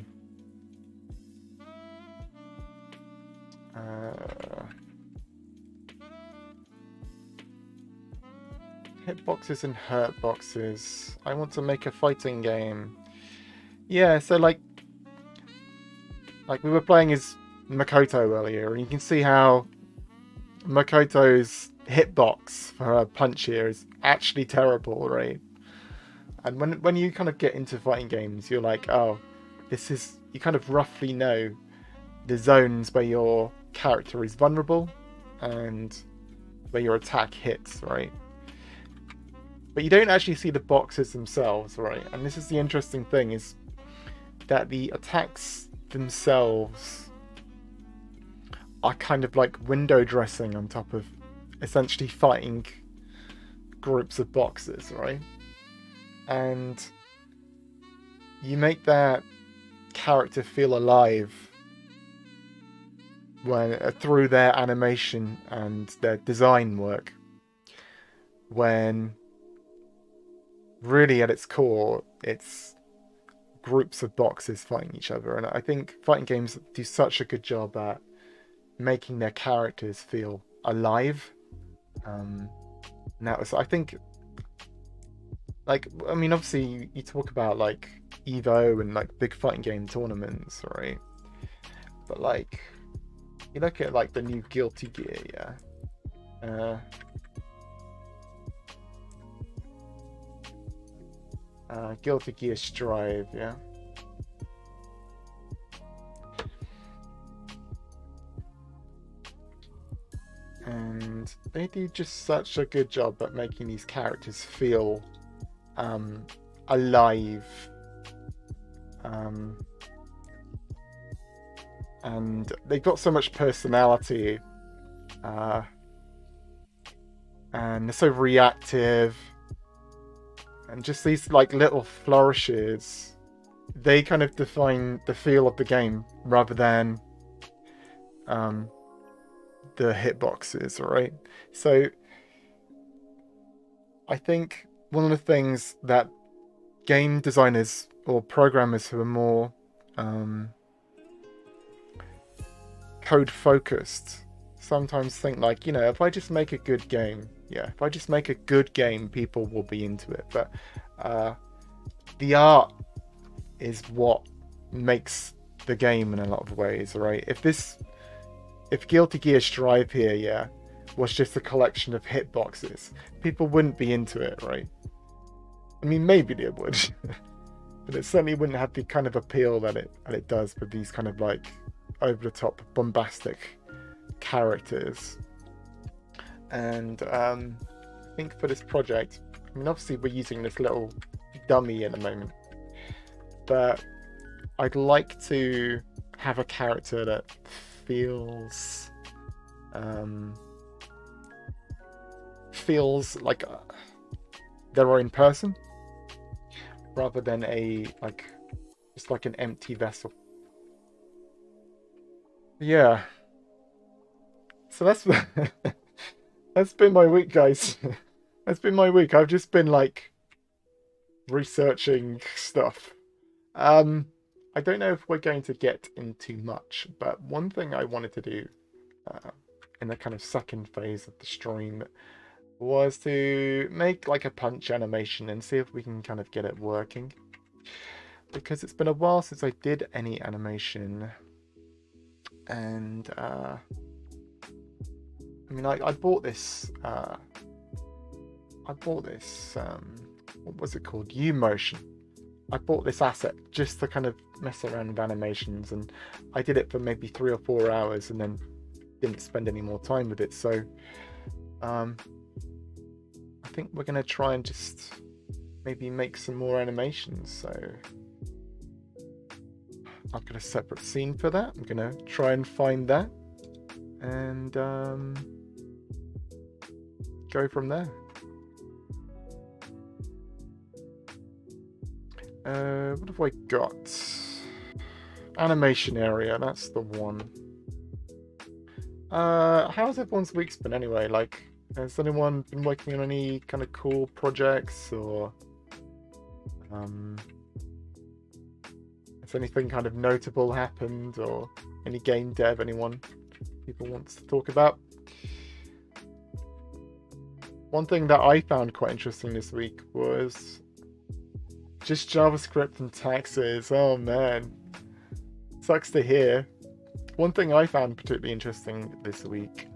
hitboxes and hurt boxes. I want to make a fighting game. Yeah, so like we were playing as Makoto earlier, and you can see how Makoto's hitbox for her punch here is actually terrible, right? And when you kind of get into fighting games, you're like, oh, this is, you kind of roughly know the zones where your character is vulnerable and where your attack hits, right? But you don't actually see the boxes themselves, right? And this is the interesting thing, is that the attacks themselves are kind of like window dressing on top of essentially fighting groups of boxes, right? And you make that character feel alive when through their animation and their design work, when really at its core it's groups of boxes fighting each other. And I think fighting games do such a good job at making their characters feel alive. Now, so I think, like, I mean, obviously you talk about like Evo and like big fighting game tournaments, right? But like, you look at like the new Guilty Gear, yeah. Guilty Gear Strive, yeah. And they do just such a good job at making these characters feel alive. And they've got so much personality. And they're so reactive. And just these like little flourishes, they kind of define the feel of the game rather than the hitboxes, right? So I think one of the things that game designers or programmers who are more code focused sometimes think, like, you know, if I just make a good game, if I just make a good game, people will be into it. But the art is what makes the game in a lot of ways, right? If Guilty Gear Strive here, was just a collection of hitboxes, people wouldn't be into it, right? I mean, maybe it would, but it certainly wouldn't have the kind of appeal that it does with these kind of like over the top, bombastic characters. And I think for this project, I mean, obviously we're using this little dummy at the moment, but I'd like to have a character that feels feels like their own person rather than a like just like an empty vessel. Yeah. So that's that's been my week, guys. That's been my week. I've just been like researching stuff. Um, I don't know if we're going to get into much, but one thing I wanted to do uh, in the kind of second phase of the stream was to make like a punch animation and see if we can kind of get it working. Because it's been a while since I did any animation, and I mean, I bought this. I bought this. What was it called? U-Motion. I bought this asset just to kind of mess around with animations, and I did it for maybe 3 or 4 hours, and then didn't spend any more time with it. So, I think we're gonna try and just maybe make some more animations. So, I've got a separate scene for that. I'm gonna try and find that, and go from there. What have I got? Animation area, that's the one. How's everyone's week's been anyway? Like, has anyone been working on any kind of cool projects, or has anything kind of notable happened, or any game dev anyone people wants to talk about? One thing that I found quite interesting this week was just JavaScript and taxes. Oh man, sucks to hear. One thing I found particularly interesting this week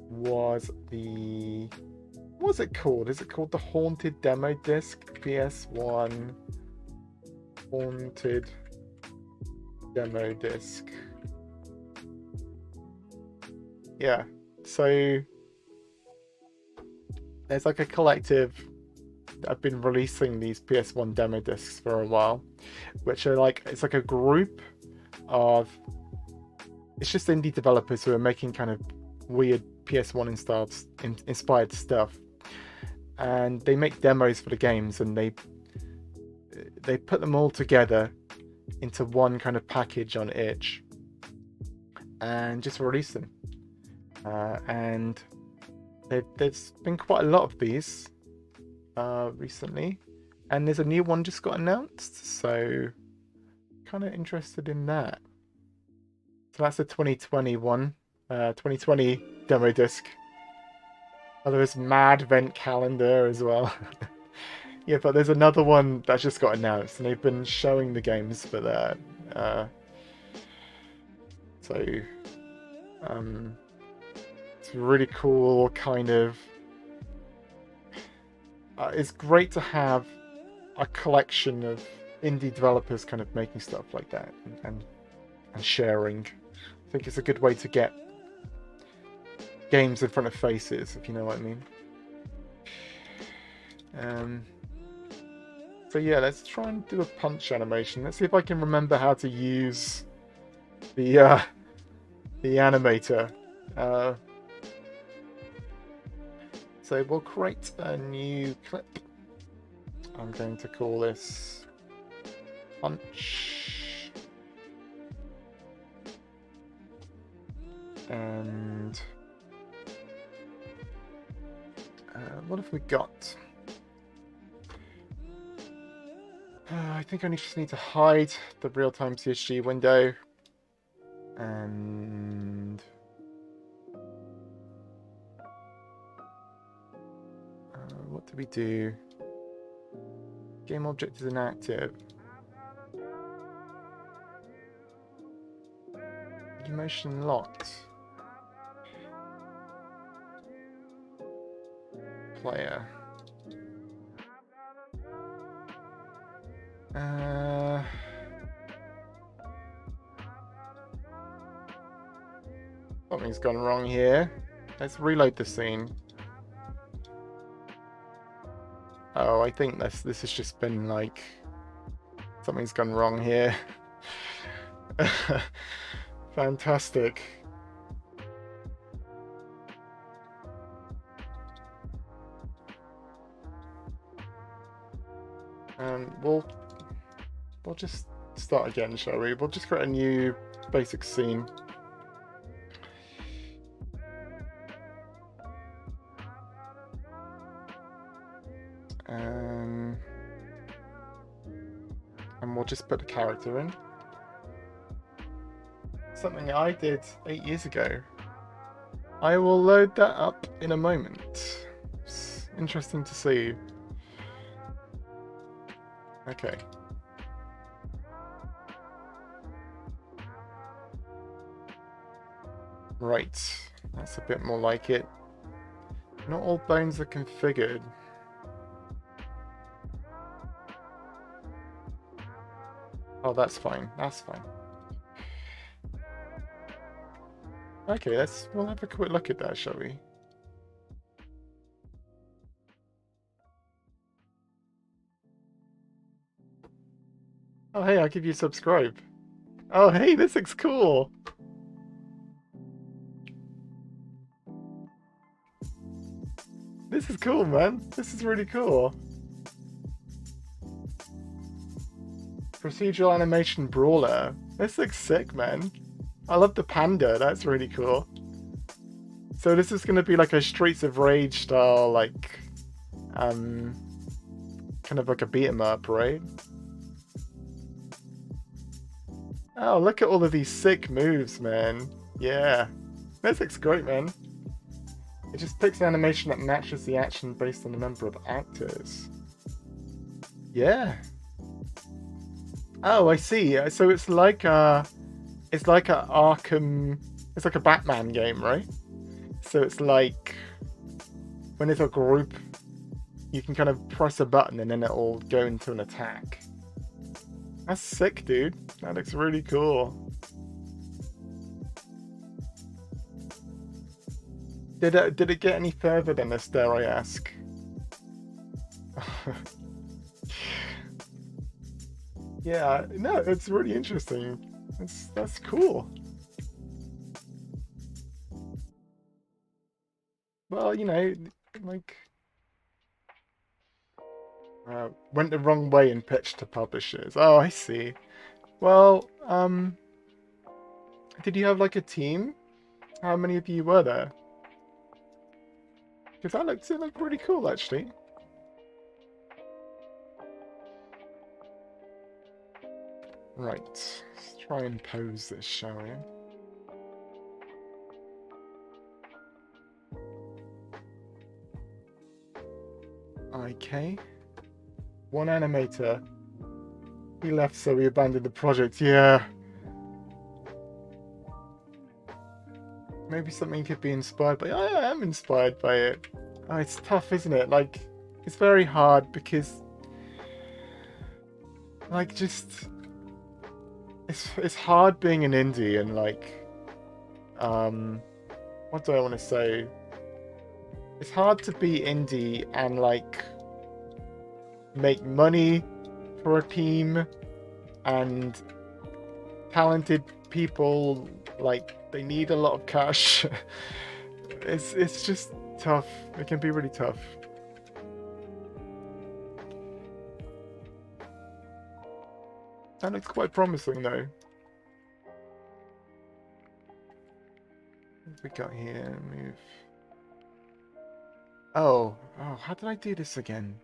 was the... what's it called? Is it called the Haunted Demo Disc? PS1 Haunted Demo Disc. Yeah, so there's like a collective that have been releasing these PS1 demo discs for a while, which are like, it's like a group of, it's just indie developers who are making kind of weird PS1 inspired stuff, and they make demos for the games, and they put them all together into one kind of package on itch and just release them. And there's been quite a lot of these recently, and there's a new one just got announced, so kind of interested in that. So that's a 2021 2020 demo disc. Oh, there's Mad Vent Calendar as well. Yeah, but there's another one that's just got announced, and they've been showing the games for that. So it's really cool, kind of. It's great to have a collection of indie developers kind of making stuff like that and sharing. I think it's a good way to get games in front of faces, if you know what I mean. So yeah, let's try and do a punch animation. Let's see if I can remember how to use the animator. So we'll create a new clip. I'm going to call this punch. And what have we got? I think I just need to hide the real-time CSG window. And what do we do? Game object is inactive. Emotion locked. Player. Uh, Something's gone wrong here. Let's reload the scene. Oh, I think this has just been like something's gone wrong here. Fantastic. We'll just start again, shall we? We'll just create a new basic scene. And we'll just put the character in. Something I did 8 years ago. I will load that up in a moment. It's interesting to see. Okay. Right. That's a bit more like it. Not all bones are configured. Oh, that's fine. That's fine. Okay, we'll have a quick look at that, shall we? Oh, hey, I'll give you a subscribe. Oh, hey, this looks cool. This is cool, man. This is really cool. Procedural animation brawler. This looks sick, man. I love the panda. That's really cool. So this is going to be like a Streets of Rage style, like, kind of like a beat 'em up, right? Oh, look at all of these sick moves, man. Yeah. This looks great, man. It just picks an animation that matches the action based on the number of actors. Yeah. Oh, I see. So it's like a Arkham. It's like a Batman game, right? So it's like when it's a group, you can kind of press a button and then it'll go into an attack. That's sick, dude. That looks really cool. Did it get any further than this, dare I ask? Yeah, no, it's really interesting. That's cool. Well, you know, like went the wrong way and pitched to publishers. Oh, I see. Well, did you have like a team? How many of you were there? Because it looked pretty cool, actually. Right, let's try and pose this, shall we? Okay. One animator. He left, so we abandoned the project. Yeah. Maybe something could be inspired by. I am inspired by it. Oh, it's tough, isn't it? Like, it's very hard because, like, just it's hard being an indie and like, what do I want to say? It's hard to be indie and like make money for a team and talented people, like they need a lot of cash. It's just tough. It can be really tough. That looks quite promising though. What have we got here? Move. Oh, how did I do this again?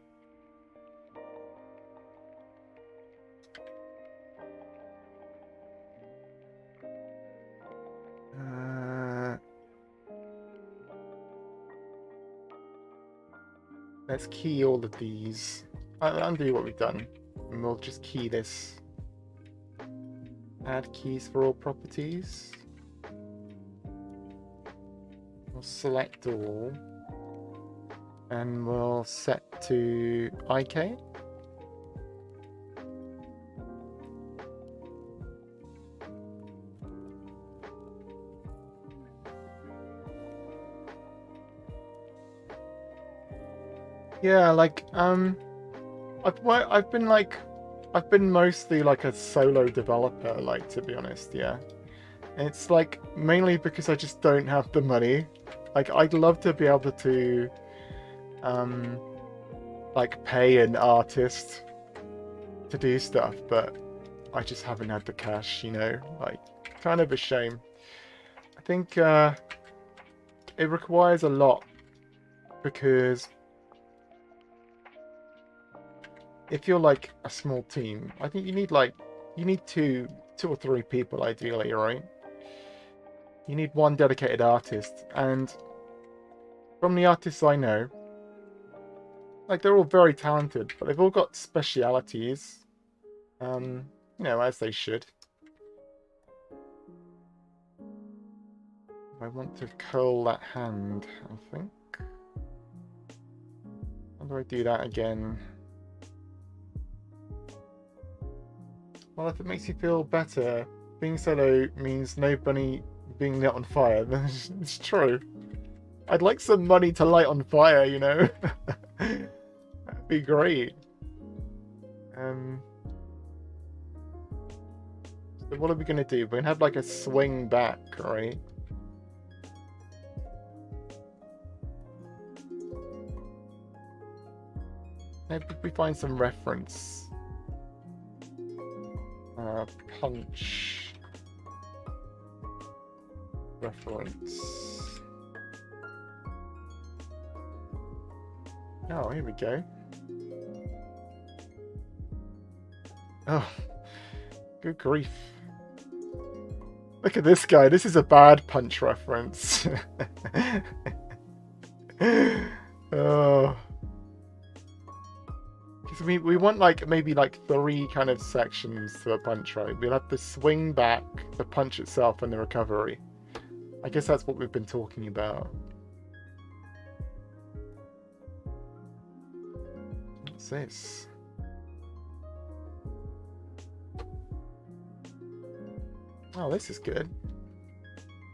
Let's key all of these. I'll undo what we've done, and we'll just key this. Add keys for all properties. We'll select all, and we'll set to IK. Yeah, like I've been mostly like a solo developer, like to be honest, yeah. And it's like mainly because I just don't have the money. Like I'd love to be able to um like pay an artist to do stuff, but I just haven't had the cash, you know? Like kind of a shame. I think it requires a lot because if you're like a small team, I think you need two or three people ideally, right? You need one dedicated artist, and from the artists I know, like they're all very talented, but they've all got specialities. You know, as they should. If I want to curl that hand, I think. How do I do that again? Well, if it makes you feel better, being solo means no bunny being lit on fire. It's true. I'd like some money to light on fire, you know? That'd be great. Um, so what are we gonna do? We're gonna have like a swing back, right? Maybe we find some reference. Punch reference. Oh, here we go. Oh, good grief. Look at this guy. This is a bad punch reference. Oh. Because we want like maybe like three kind of sections to a punch, right? We'll have the swing back, the punch itself, and the recovery. I guess that's what we've been talking about. What's this? Oh, this is good.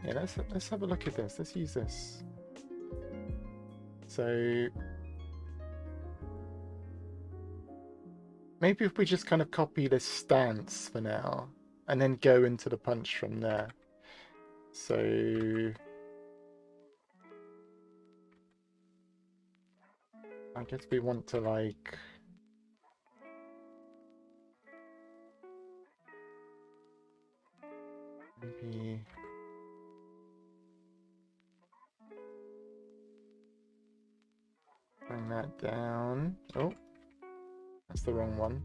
Yeah, let's have a look at this. Let's use this. So maybe if we just kind of copy this stance for now, and then go into the punch from there. So I guess we want to like maybe bring that down. Oh, that's the wrong one.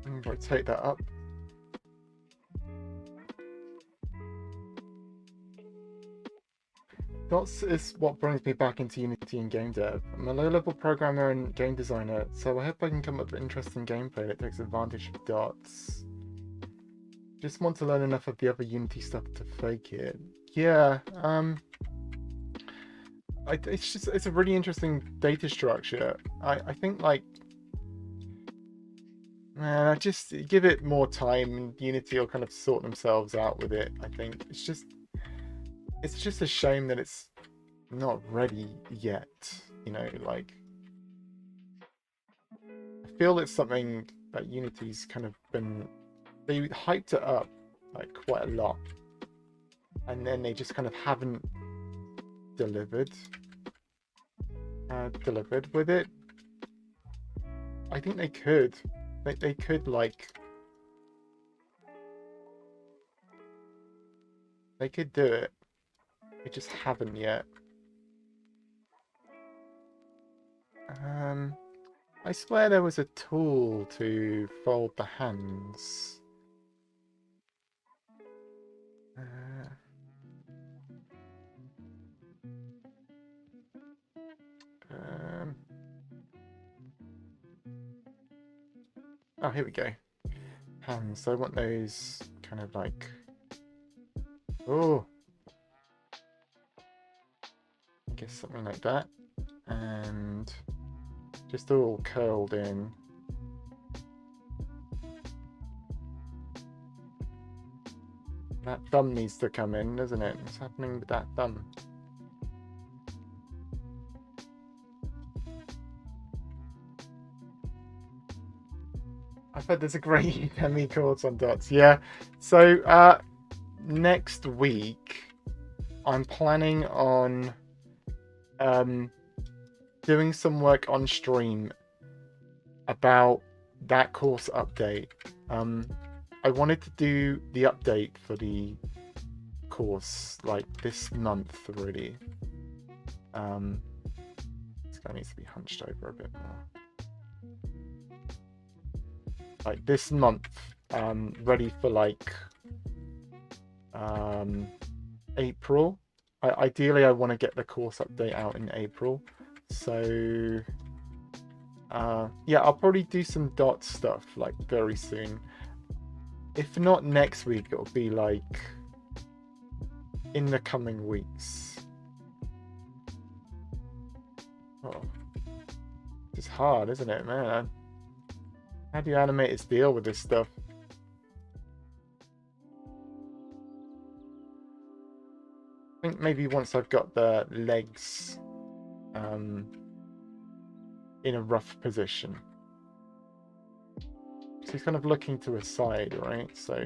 And rotate that up. Dots is what brings me back into Unity and game dev. I'm a low-level programmer and game designer, so I hope I can come up with interesting gameplay that takes advantage of dots. Just want to learn enough of the other Unity stuff to fake it. Yeah, it's a really interesting data structure. I think like, man, just give it more time and Unity will kind of sort themselves out with it. I think it's just a shame that it's not ready yet. You know, like I feel it's something that Unity's kind of been, they hyped it up like quite a lot, and then they just kind of haven't delivered with it. I think they could. They could like they could do it. They just haven't yet. I swear there was a tool to fold the hands. Um, oh, here we go. Hands. So I want those kind of like. Oh, I guess something like that, and just all curled in. That thumb needs to come in, doesn't it? What's happening with that thumb? I've heard there's a great Udemy course on dots. Yeah. So next week I'm planning on doing some work on stream about that course update. I wanted to do the update for the course like this month really. This guy needs to be hunched over a bit more. Like this month, ready for like April. Ideally, I want to get the course update out in April. So yeah, I'll probably do some dot stuff like very soon. If not next week, it'll be like in the coming weeks. Oh, it's hard, isn't it, man? How do you animators deal with this stuff? I think maybe once I've got the legs in a rough position. So he's kind of looking to his side, right? So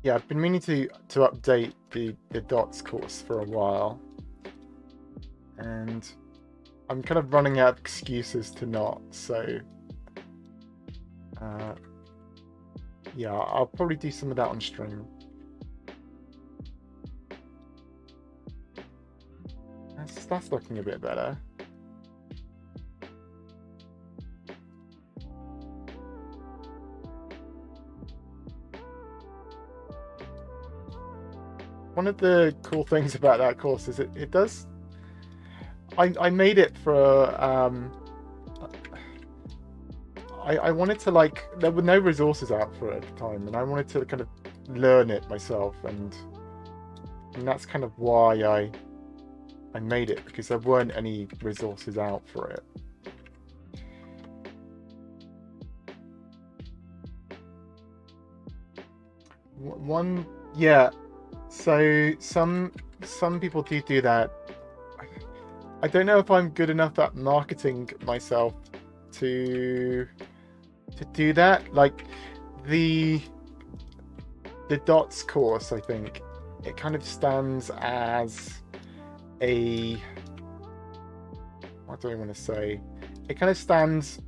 yeah, I've been meaning to update the dots course for a while. And I'm kind of running out of excuses to not, so yeah, I'll probably do some of that on stream. That's looking a bit better. One of the cool things about that course is it does. I made it for I wanted to like there were no resources out for it at the time, and I wanted to kind of learn it myself, and that's kind of why I made it, because there weren't any resources out for it. One, yeah. So some people do that. I don't know if I'm good enough at marketing myself to do that. Like the dots course, I think it kind of stands as a, what do I want to say? It kind of stands,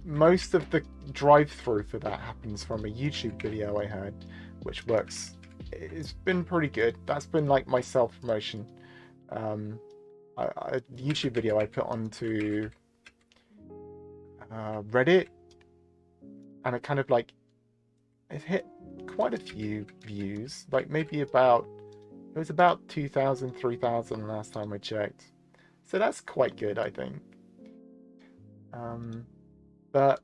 most of the drive-through for that happens from a YouTube video I had, which works. It's been pretty good. That's been like my self-promotion. A YouTube video I put onto Reddit, and it kind of like it hit quite a few views, like maybe about, it was about 2,000, 3,000 last time I checked, so that's quite good, I think. But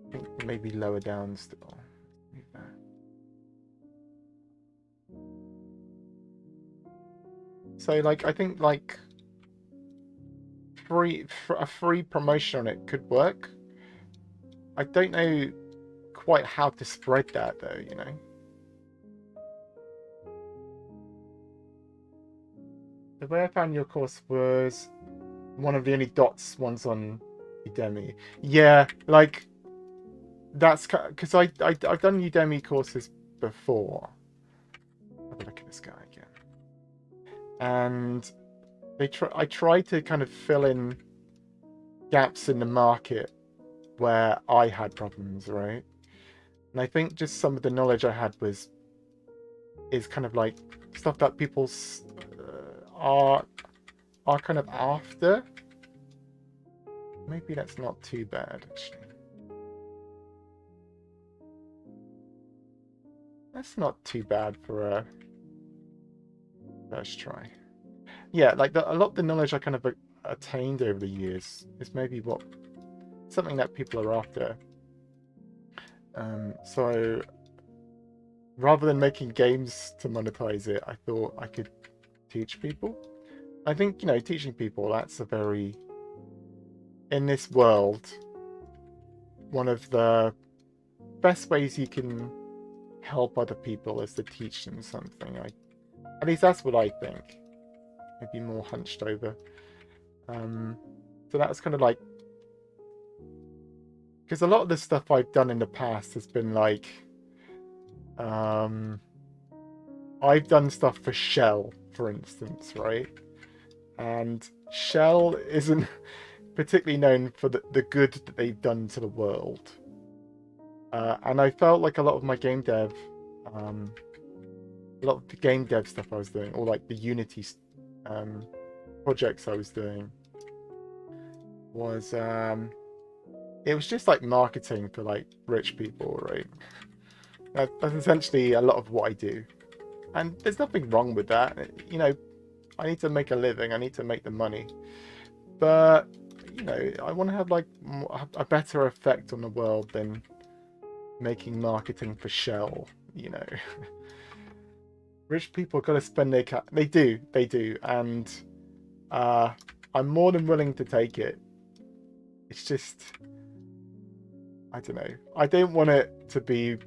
I think maybe lower down still. So like I think like a free promotion on it could work. I don't know quite how to spread that though, you know. The way I found your course was one of the only dots ones on Udemy. Yeah, like that's because I've done Udemy courses before. Have a look at this guy again. And I tried to kind of fill in gaps in the market where I had problems, right? And I think just some of the knowledge I had is kind of like stuff that people are kind of after. Maybe that's not too bad, actually. That's not too bad for a first try. Yeah, like a lot of the knowledge I kind of attained over the years is maybe something that people are after. So rather than making games to monetize it, I thought I could teach people. I think, you know, teaching people, that's a very in this world, one of the best ways you can help other people is to teach them something. At least that's what I think. Maybe more hunched over. So that was kind of like, because a lot of the stuff I've done in the past has been like, I've done stuff for Shell, for instance, right? And Shell isn't particularly known for the good that they've done to the world. And I felt like a lot of my game dev, a lot of the game dev stuff I was doing, or like the Unity projects I was doing, was it was just like marketing for like rich people, right? That's essentially a lot of what I do, and there's nothing wrong with that. You know, I need to make a living, I need to make the money, but you know, I want to have like a better effect on the world than making marketing for Shell. You know, rich people got to spend their they do, and uh, I'm more than willing to take it. It's just, I don't know. I don't want it to be,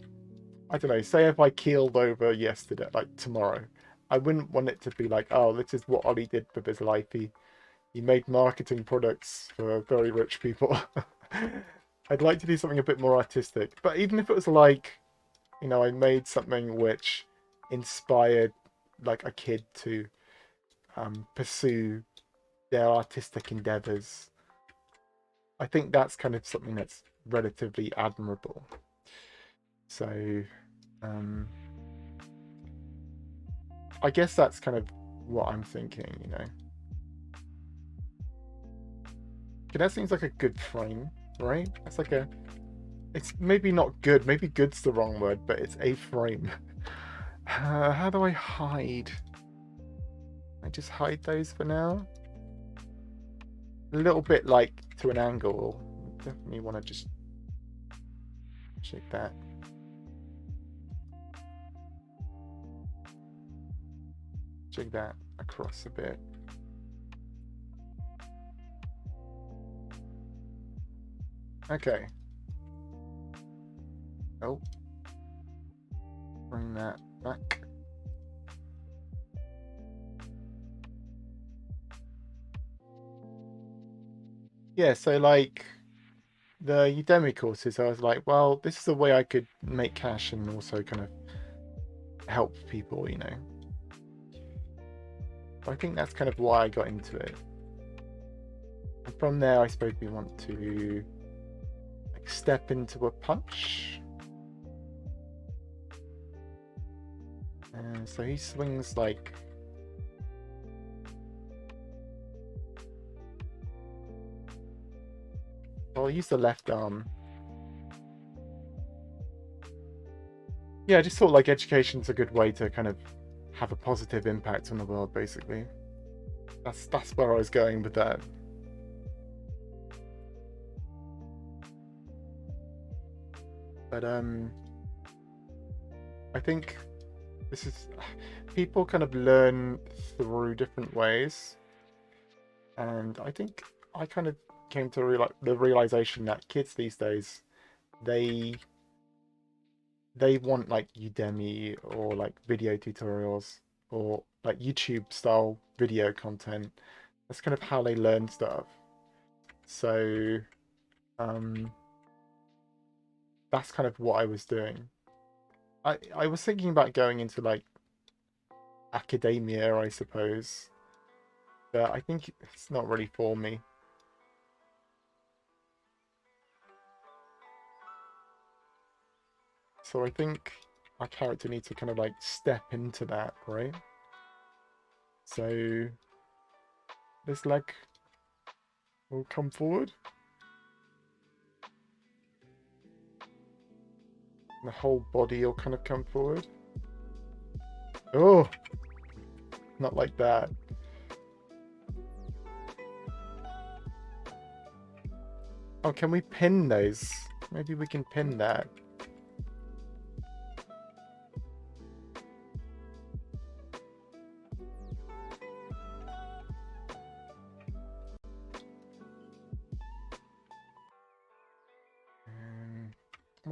I don't know, say if I keeled over yesterday, like tomorrow, I wouldn't want it to be like, oh, this is what Ollie did with his life. He made marketing products for very rich people. I'd like to do something a bit more artistic. But even if it was like, you know, I made something which inspired like a kid to pursue their artistic endeavors, I think that's kind of something that's relatively admirable. So, I guess that's kind of what I'm thinking, you know. Okay, that seems like a good frame, right? That's like a, it's maybe not good, maybe good's the wrong word, but it's a frame. How do I hide? I just hide those for now. A little bit like to an angle. Definitely want to just check that. Check that across a bit. Okay. Oh. Bring that back. Yeah, so like the Udemy courses, I was like, well, this is a way I could make cash and also kind of help people, you know. I think that's kind of why I got into it. And from there, I suppose we want to like step into a punch. And so he swings like, well, I'll use the left arm. Yeah, I just thought like education's a good way to kind of have a positive impact on the world, basically. That's where I was going with that. But I think this is, people kind of learn through different ways, and I think I kind of came to the realization that kids these days, they they want like Udemy or like video tutorials or like YouTube style video content. That's kind of how they learn stuff. So um that's kind of what I was doing. I was thinking about going into like academia, I suppose, but I think it's not really for me. So I think our character needs to kind of like step into that, right? So this leg will come forward. And the whole body will kind of come forward. Oh, not like that. Oh, can we pin those? Maybe we can pin that.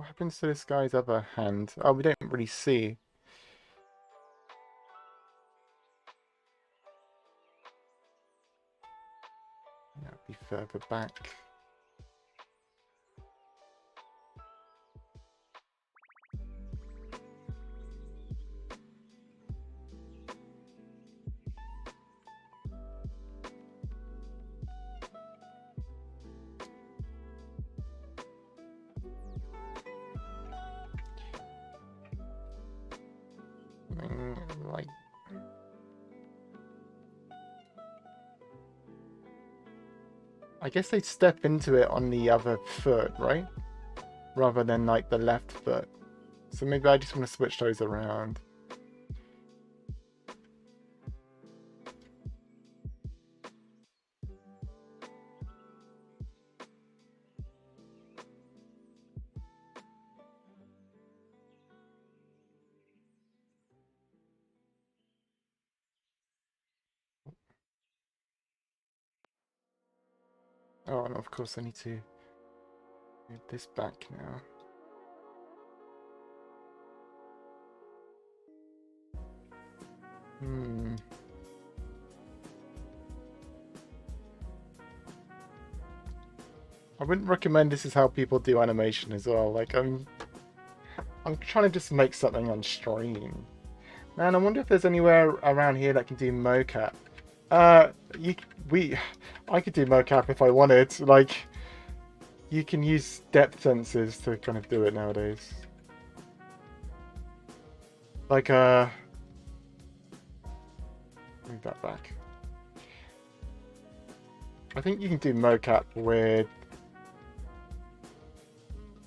what happens to this guy's other hand? Oh, we don't really see. That'd be further back. Like, I guess they'd step into it on the other foot, right? Rather than like the left foot. So maybe I just want to switch those around. Oh, and of course I need to move this back now. I wouldn't recommend this is how people do animation as well. Like I'm trying to just make something on stream. Man, I wonder if there's anywhere around here that can do mocap. I could do mocap if I wanted. Like, you can use depth sensors to kind of do it nowadays. Like, move that back. I think you can do mocap with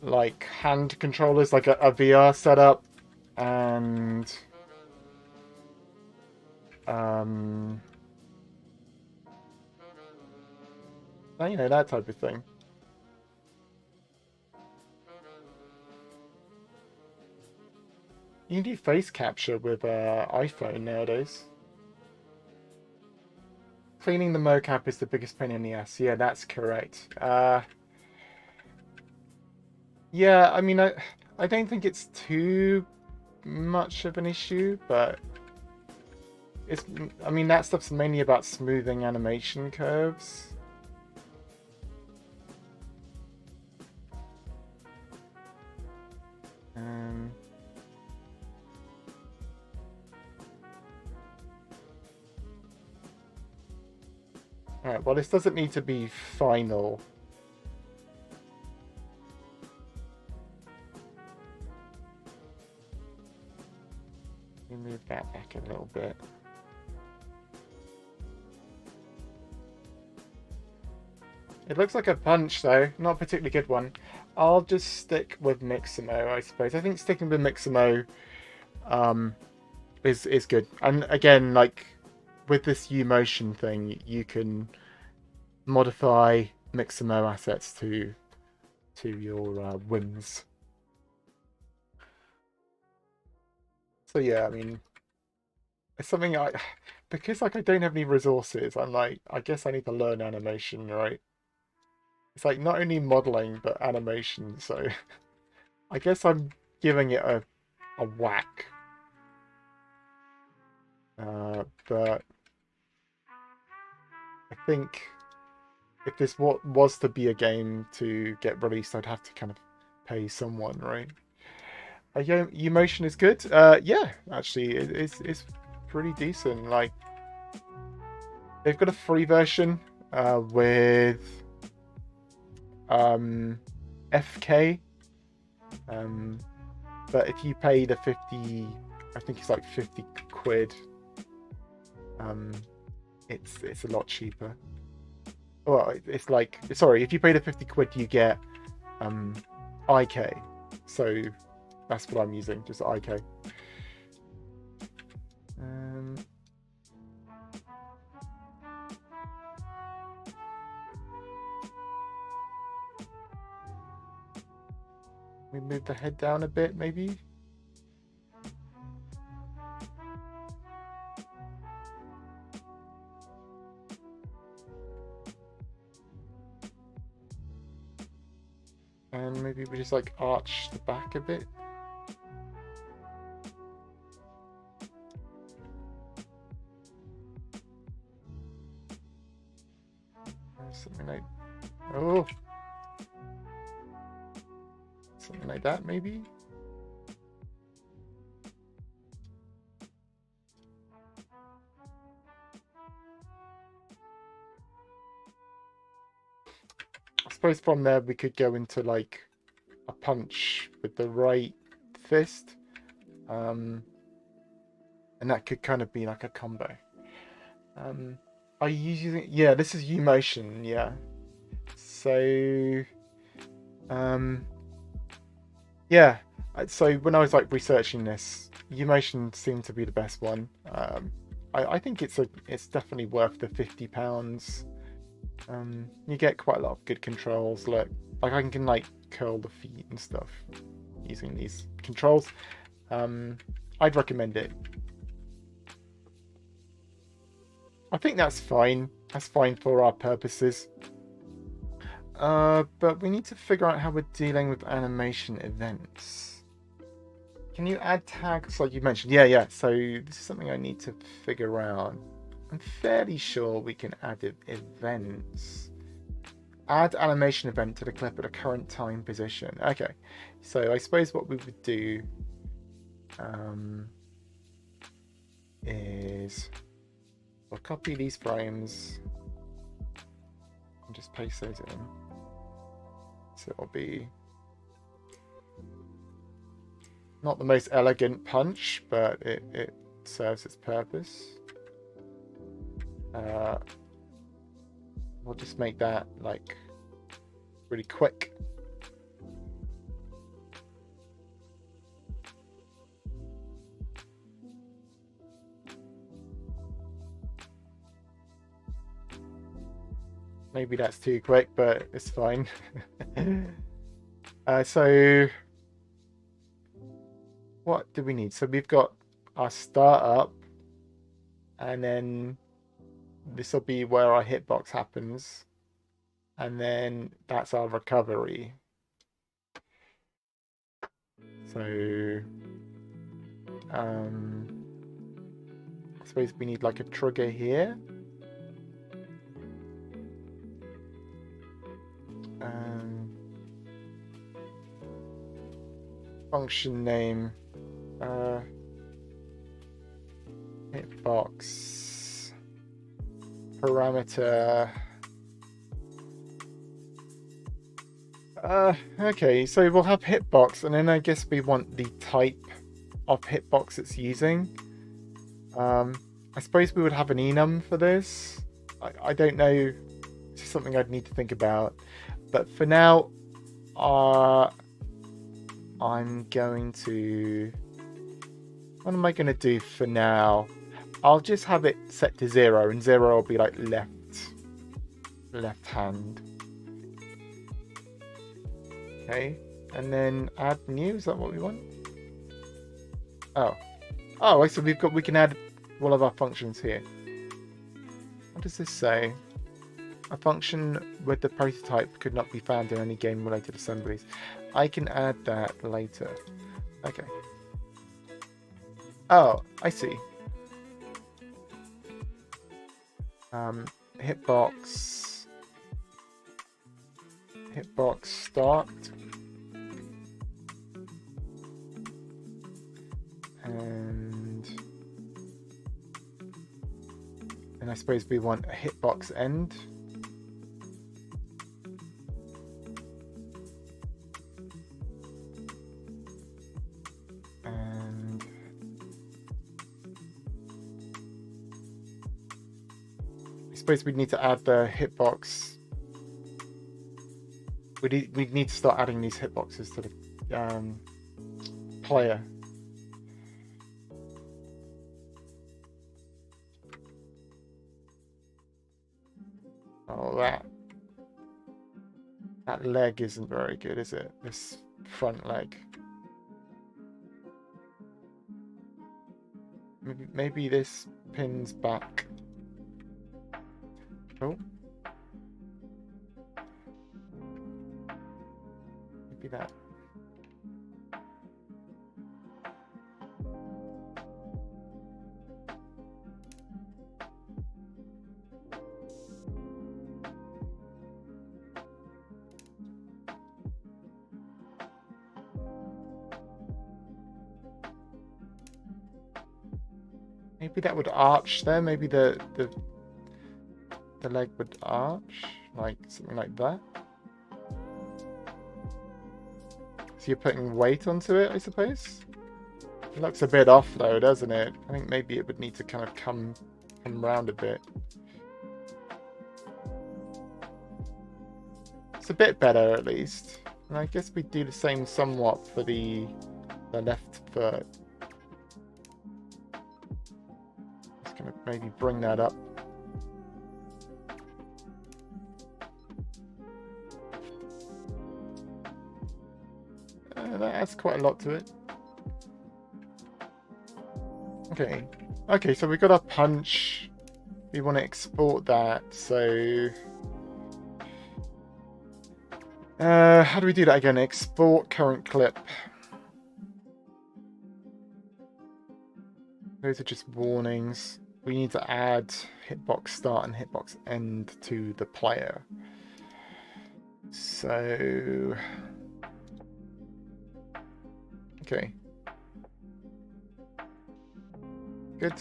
like hand controllers, like a VR setup, and you know, that type of thing. You can do face capture with iPhone nowadays. Cleaning the mocap is the biggest pain in the ass. Yeah, that's correct. Yeah, I mean, I don't think it's too much of an issue, but I mean, that stuff's mainly about smoothing animation curves. Alright, well, this doesn't need to be final. Let me move that back a little bit. It looks like a punch, though. Not a particularly good one. I'll just stick with Mixamo, I suppose. I think sticking with Mixamo is good. And again, like, with this U-motion thing, you can modify Mixamo assets to your whims. So yeah, I mean, it's something because like I don't have any resources, I'm like, I guess I need to learn animation, right? It's like not only modeling but animation, so I guess I'm giving it a whack. But I think if this was to be a game to get released, I'd have to kind of pay someone, right? Emotion is good. Yeah, actually, it's pretty decent. Like, they've got a free version with FK. But if you pay the 50, I think it's like 50 quid. It's a lot cheaper. Well, it's like, sorry, if you pay the 50 quid, you get IK. So that's what I'm using, just IK. We move the head down a bit, maybe. And maybe maybe we just like arch the back a bit. Something like, oh, something like that maybe. I suppose from there we could go into like a punch with the right fist, and that could kind of be like a combo. Are you using? Yeah, this is U motion. Yeah. So, yeah. So when I was like researching this, U motion seemed to be the best one. I think it's definitely worth the £50. You get quite a lot of good controls. Look, like I can like curl the feet and stuff using these controls. I'd recommend it. I think that's fine. That's fine for our purposes. But we need to figure out how we're dealing with animation events. Can you add tags like you mentioned? Yeah. So this is something I need to figure out. I'm fairly sure we can add events. Add animation event to the clip at a current time position. Okay. So I suppose what we would do is we'll copy these frames and just paste those in. So it'll be not the most elegant punch, but it serves its purpose. We'll just make that like really quick. Maybe that's too quick, but it's fine. So what do we need? So we've got our startup, and then this will be where our hitbox happens, and then that's our recovery. So I suppose we need like a trigger here. Function name, hitbox, parameter. Okay, so we'll have hitbox, and then I guess we want the type of hitbox it's using. I suppose we would have an enum for this. I don't know. This is something I'd need to think about. But for now, I'm going to... What am I going to do for now? I'll just have it set to 0, and 0 will be like left hand. Okay, and then add new. Is that what we want? Oh, so we can add one of our functions here. What does this say? A function with the prototype could not be found in any game-related assemblies. I can add that later. Okay. Oh, I see. Hitbox start. And I suppose we want a hitbox end. I suppose we need to add the hitbox. We need to start adding these hitboxes to the player. Oh, that leg isn't very good, is it? This front leg. Maybe this pins back. Oh. Maybe that. Maybe that would arch there. Maybe the leg would arch, like something like that. So you're putting weight onto it, I suppose. It looks a bit off though, doesn't it? I think maybe it would need to kind of come round a bit. It's a bit better at least. And I guess we do the same somewhat for the left foot. Just gonna maybe bring that up. That adds quite a lot to it. Okay. Okay, so we've got our punch. We want to export that, so... how do we do that again? Export current clip. Those are just warnings. We need to add hitbox start and hitbox end to the player. So... Okay. Good.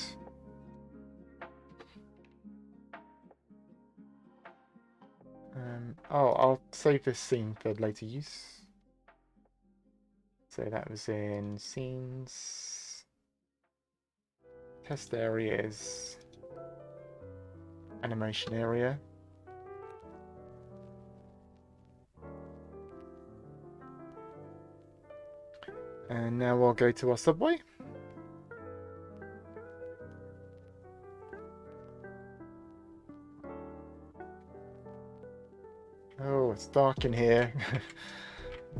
Oh, I'll save this scene for later use. So that was in scenes, test areas, animation area. And now we'll go to our subway. Oh, it's dark in here.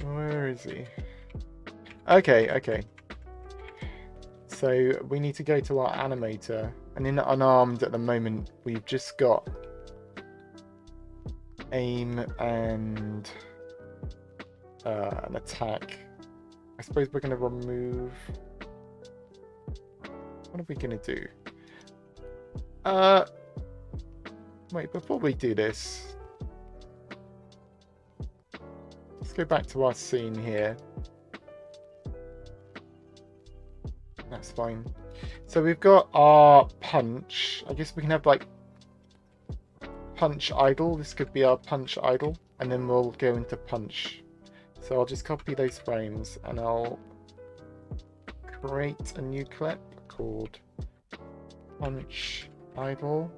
Where is he? Okay, okay. So we need to go to our animator. And in unarmed at the moment, we've just got aim and an attack. I suppose we're going to remove... What are we going to do? Wait, before we do this... Let's go back to our scene here. That's fine. So we've got our punch. I guess we can have like punch idle. This could be our punch idle. And then we'll go into punch. So I'll just copy those frames and I'll create a new clip called punch idle.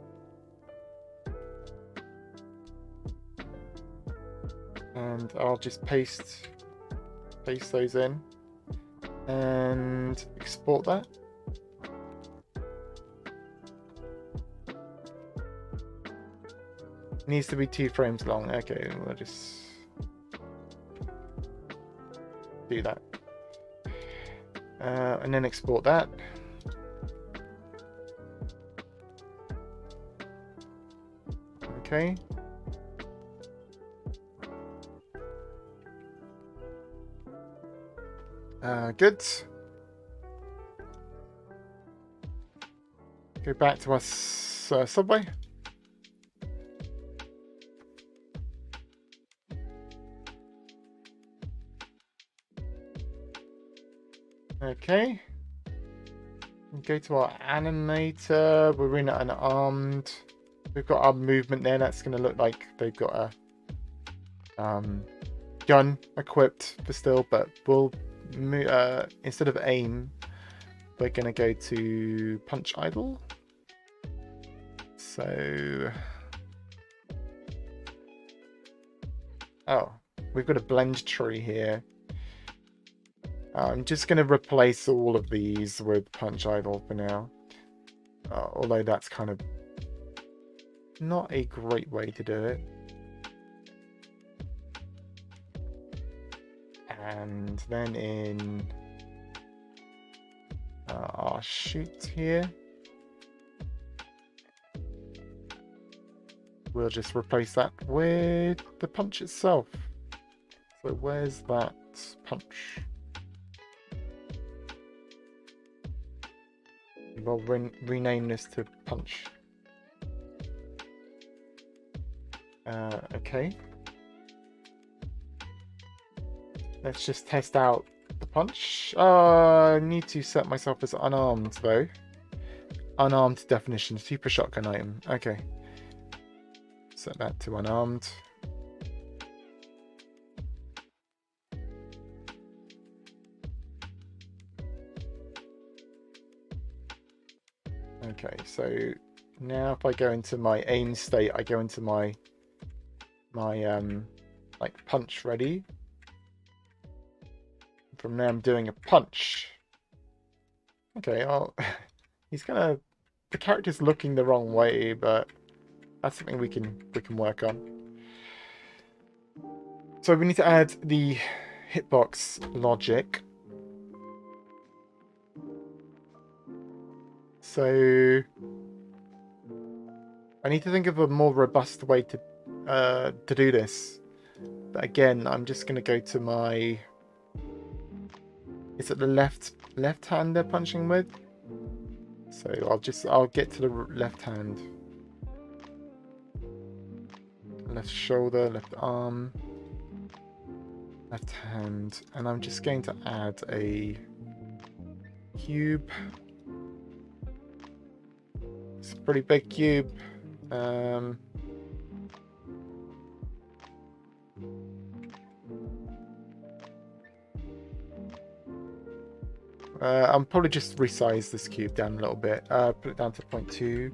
And I'll just paste those in and export that. Needs to be 2 frames long. Okay, we'll just do that. And then export that. Okay. Good. Go back to our subway. Okay. Go to our animator. We're in an armed. We've got our movement there. That's going to look like they've got a gun equipped for still, but we'll instead of aim, we're going to go to punch idle. So, oh, we've got a blend tree here. I'm just going to replace all of these with punch idle for now. Although that's kind of not a great way to do it. And then in our shoot here, we'll just replace that with the punch itself. So where's that let's punch. We'll rename this to punch. Okay. Let's just test out the punch. I need to set myself as unarmed though. Unarmed definition, super shotgun item. Okay. Set that to unarmed. Okay, so now if I go into my aim state, I go into my like punch ready. From there I'm doing a punch. Okay, the character's looking the wrong way, but that's something we can work on. So we need to add the hitbox logic. So I need to think of a more robust way to do this. But again, I'm just going to go to my... Is it the left hand they're punching with? So I'll get to the left hand. Left shoulder, left arm, left hand. And I'm just going to add a cube. It's a pretty big cube. I'll probably just resize this cube down a little bit. Put it down to 0.2.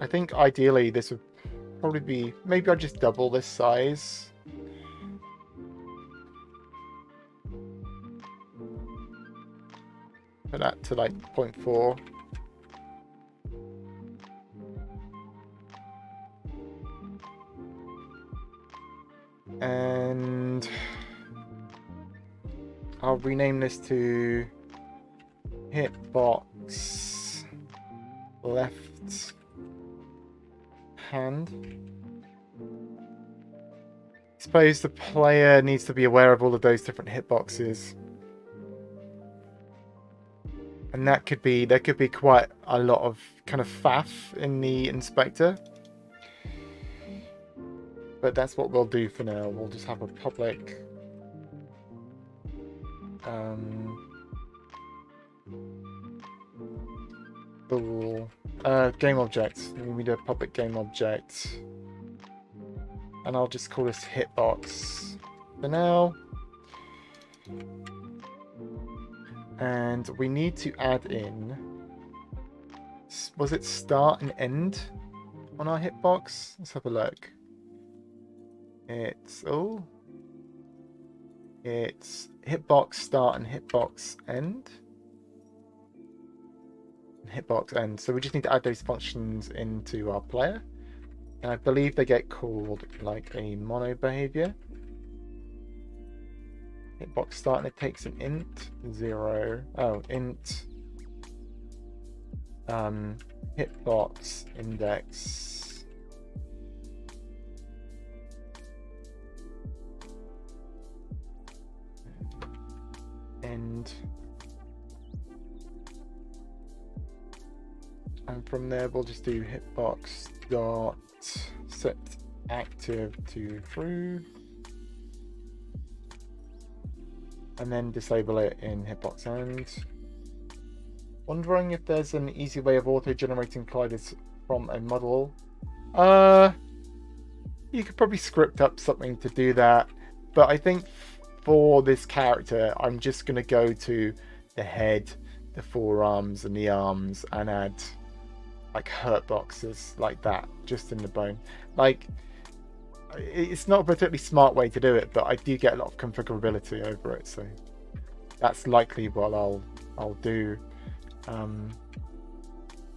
I think ideally this would probably be... Maybe I'll just double this size. Put that to like 0.4. And I'll rename this to Hitbox left hand. I suppose the player needs to be aware of all of those different hitboxes. And there could be quite a lot of kind of faff in the inspector. But that's what we'll do for now. We'll just have a public game object. We do a public game object. And I'll just call this hitbox for now. And we need to add in... Was it start and end on our hitbox? Let's have a look. It's hitbox start and hitbox end. Hitbox end. So we just need to add those functions into our player. And I believe they get called like a mono behavior. Hitbox start, and it takes an int 0. Oh, int hitbox index end, and from there we'll just do hitbox dot set active to true, and then disable it in hitbox end. Wondering if there's an easy way of auto-generating colliders from a model. You could probably script up something to do that, but I think for this character, I'm just going to go to the head, the forearms, and the arms, and add like hurt boxes like that, just in the bone. Like, it's not a particularly smart way to do it, but I do get a lot of configurability over it, so that's likely what I'll do.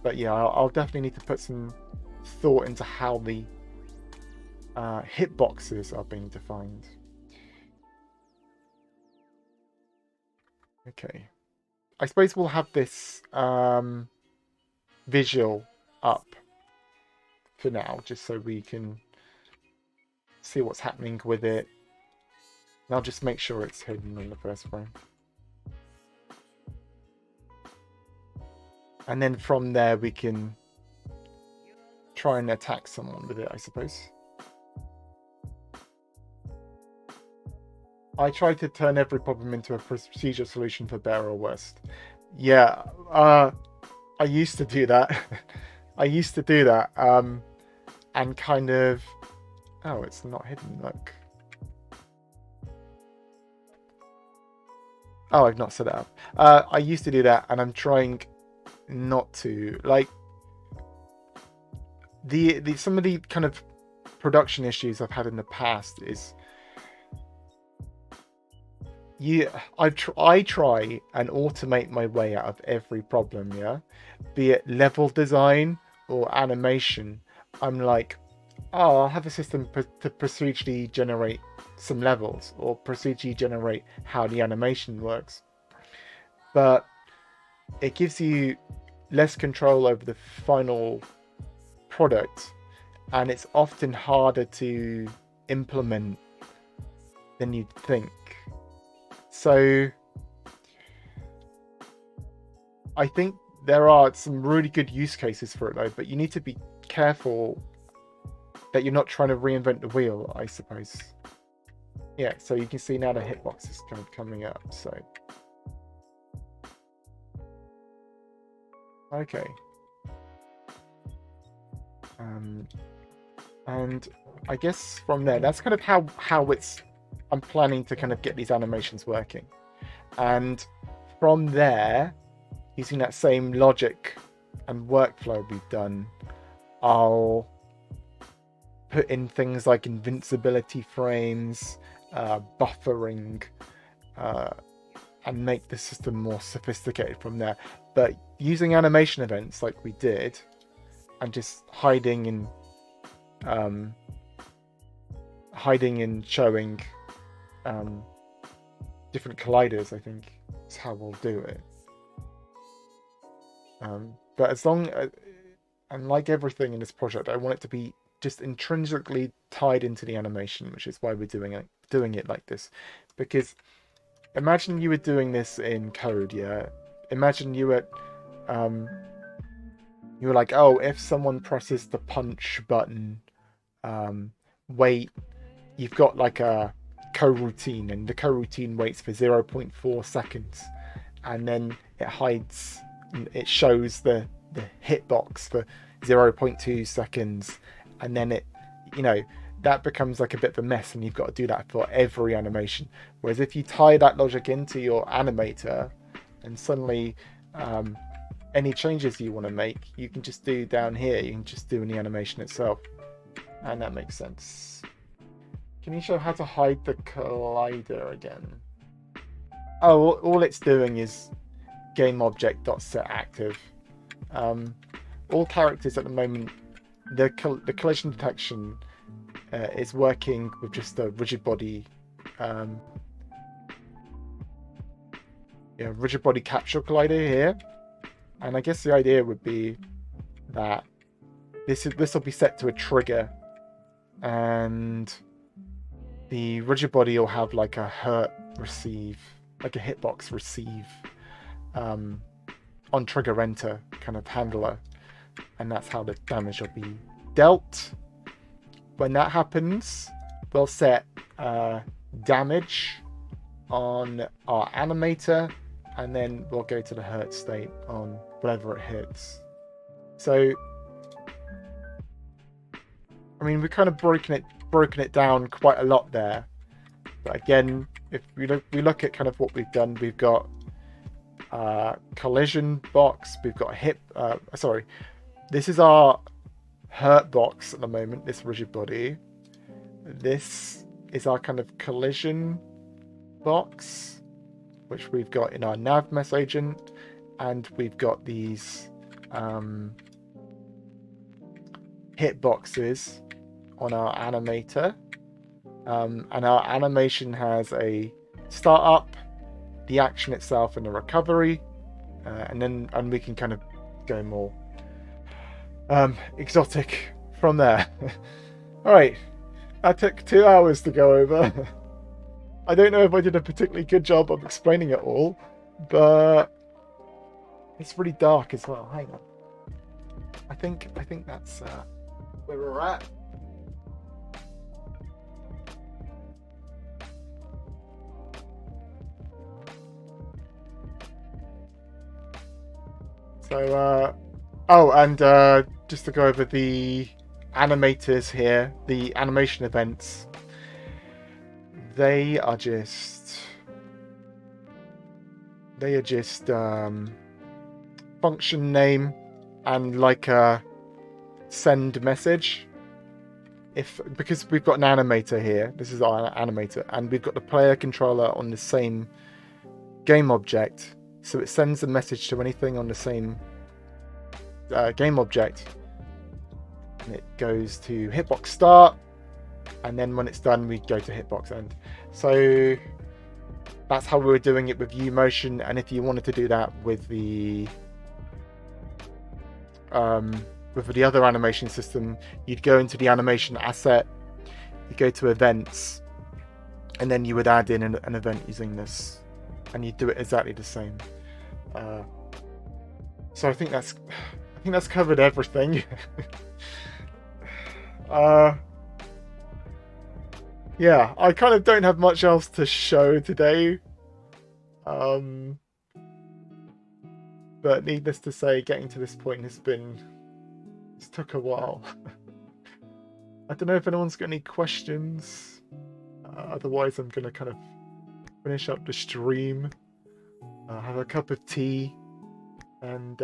But yeah, I'll definitely need to put some thought into how the hitboxes are being defined. Okay, I suppose we'll have this visual up for now, just so we can see what's happening with it. And I'll just make sure it's hidden in the first frame. And then from there we can try and attack someone with it, I suppose. I try to turn every problem into a procedure solution for better or worse. Yeah, I used to do that. I used to do that. And kind of... Oh, it's not hidden, look. Oh, I've not set it up. I used to do that, and I'm trying not to. Like, some of the kind of production issues I've had in the past is... I try and automate my way out of every problem, yeah? Be it level design or animation. I'm like, oh, I'll have a system to procedurally generate some levels or procedurally generate how the animation works. But it gives you less control over the final product, and it's often harder to implement than you'd think. So I think there are some really good use cases for it though, but you need to be careful that you're not trying to reinvent the wheel, I suppose. Yeah, so you can see now the hitbox is kind of coming up, so. Okay. And I guess from there, that's kind of how I'm planning to kind of get these animations working. And from there, using that same logic and workflow we've done, I'll put in things like invincibility frames, buffering, and make the system more sophisticated from there. But using animation events like we did, and just hiding and showing different colliders, I think is how we'll do it. But as long and like everything in this project, I want it to be just intrinsically tied into the animation, which is why we're doing it like this. Because imagine you were doing this in code, yeah. Imagine you were like, oh, if someone presses the punch button, wait, you've got like a coroutine, and the coroutine waits for 0.4 seconds, and then it shows the hitbox for 0.2 seconds, and then that becomes like a bit of a mess, and you've got to do that for every animation. Whereas if you tie that logic into your animator, and suddenly any changes you want to make, you can just do down here, you can just do in the animation itself, and that makes sense. Can you show how to hide the collider again? Oh, all it's doing is GameObject.setActive. All characters at the moment, the collision detection is working with just a rigid body, rigid body capture collider here. And I guess the idea would be that this will be set to a trigger, and the rigid body will have like a hurt receive, like a hitbox receive, on trigger enter kind of handler, and that's how the damage will be dealt. When that happens, we'll set damage on our animator, and then we'll go to the hurt state on whatever it hits. So, I mean, we've kind of broken it down quite a lot there. But again, if we look at kind of what we've done, we've got collision box, we've got this is our hurt box at the moment, this rigid body. This is our kind of collision box, which we've got in our nav mess agent, and we've got these hitboxes on our animator, and our animation has a startup, the action itself, and the recovery, and we can kind of go more exotic from there. All right, that took 2 hours to go over. I don't know if I did a particularly good job of explaining it all, but it's really dark as well. Hang on. I think that's where we're at. So, oh, and just to go over the animators here, the animation events, they are just function name and like a send message. Because we've got an animator here, this is our animator, and we've got the player controller on the same game object, so it sends a message to anything on the same game object, and it goes to hitbox start, and then when it's done we go to hitbox end. So that's how we were doing it with UMotion, and if you wanted to do that with the other animation system, you'd go into the animation asset, you go to events, and then you would add in an event using this, and you do it exactly the same. So I think that's covered everything. Yeah, I kind of don't have much else to show today. But needless to say, getting to this point it's took a while. I don't know if anyone's got any questions. Otherwise, I'm gonna kind of finish up the stream, have a cup of tea, and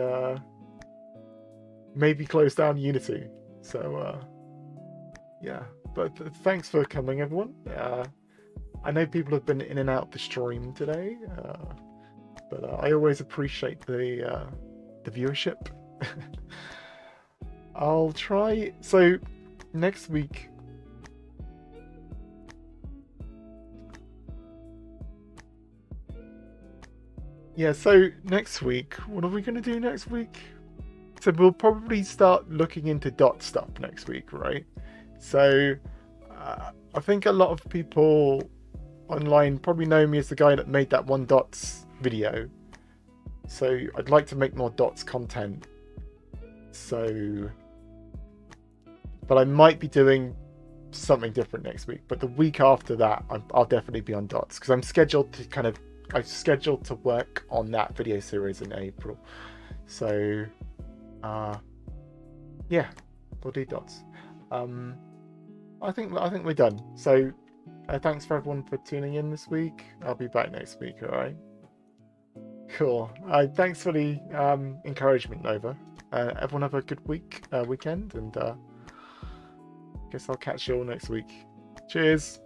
maybe close down Unity. So yeah, but thanks for coming, everyone. I know people have been in and out the stream today, but I always appreciate the viewership. I'll try. So next week, yeah. So next week, what are we gonna do next week? So we'll probably start looking into dot stuff next week, right? So I think a lot of people online probably know me as the guy that made that one dots video. So I'd like to make more dots content. So, but I might be doing something different next week. But the week after that, I'll definitely be on dots, because I'm scheduled to work on that video series in April. So yeah, we'll do dots. I think we're done. So thanks for everyone for tuning in this week. I'll be back next week. All right. Cool. Thanks for the encouragement, Nova. Everyone have a good weekend, and guess I'll catch you all next week. Cheers.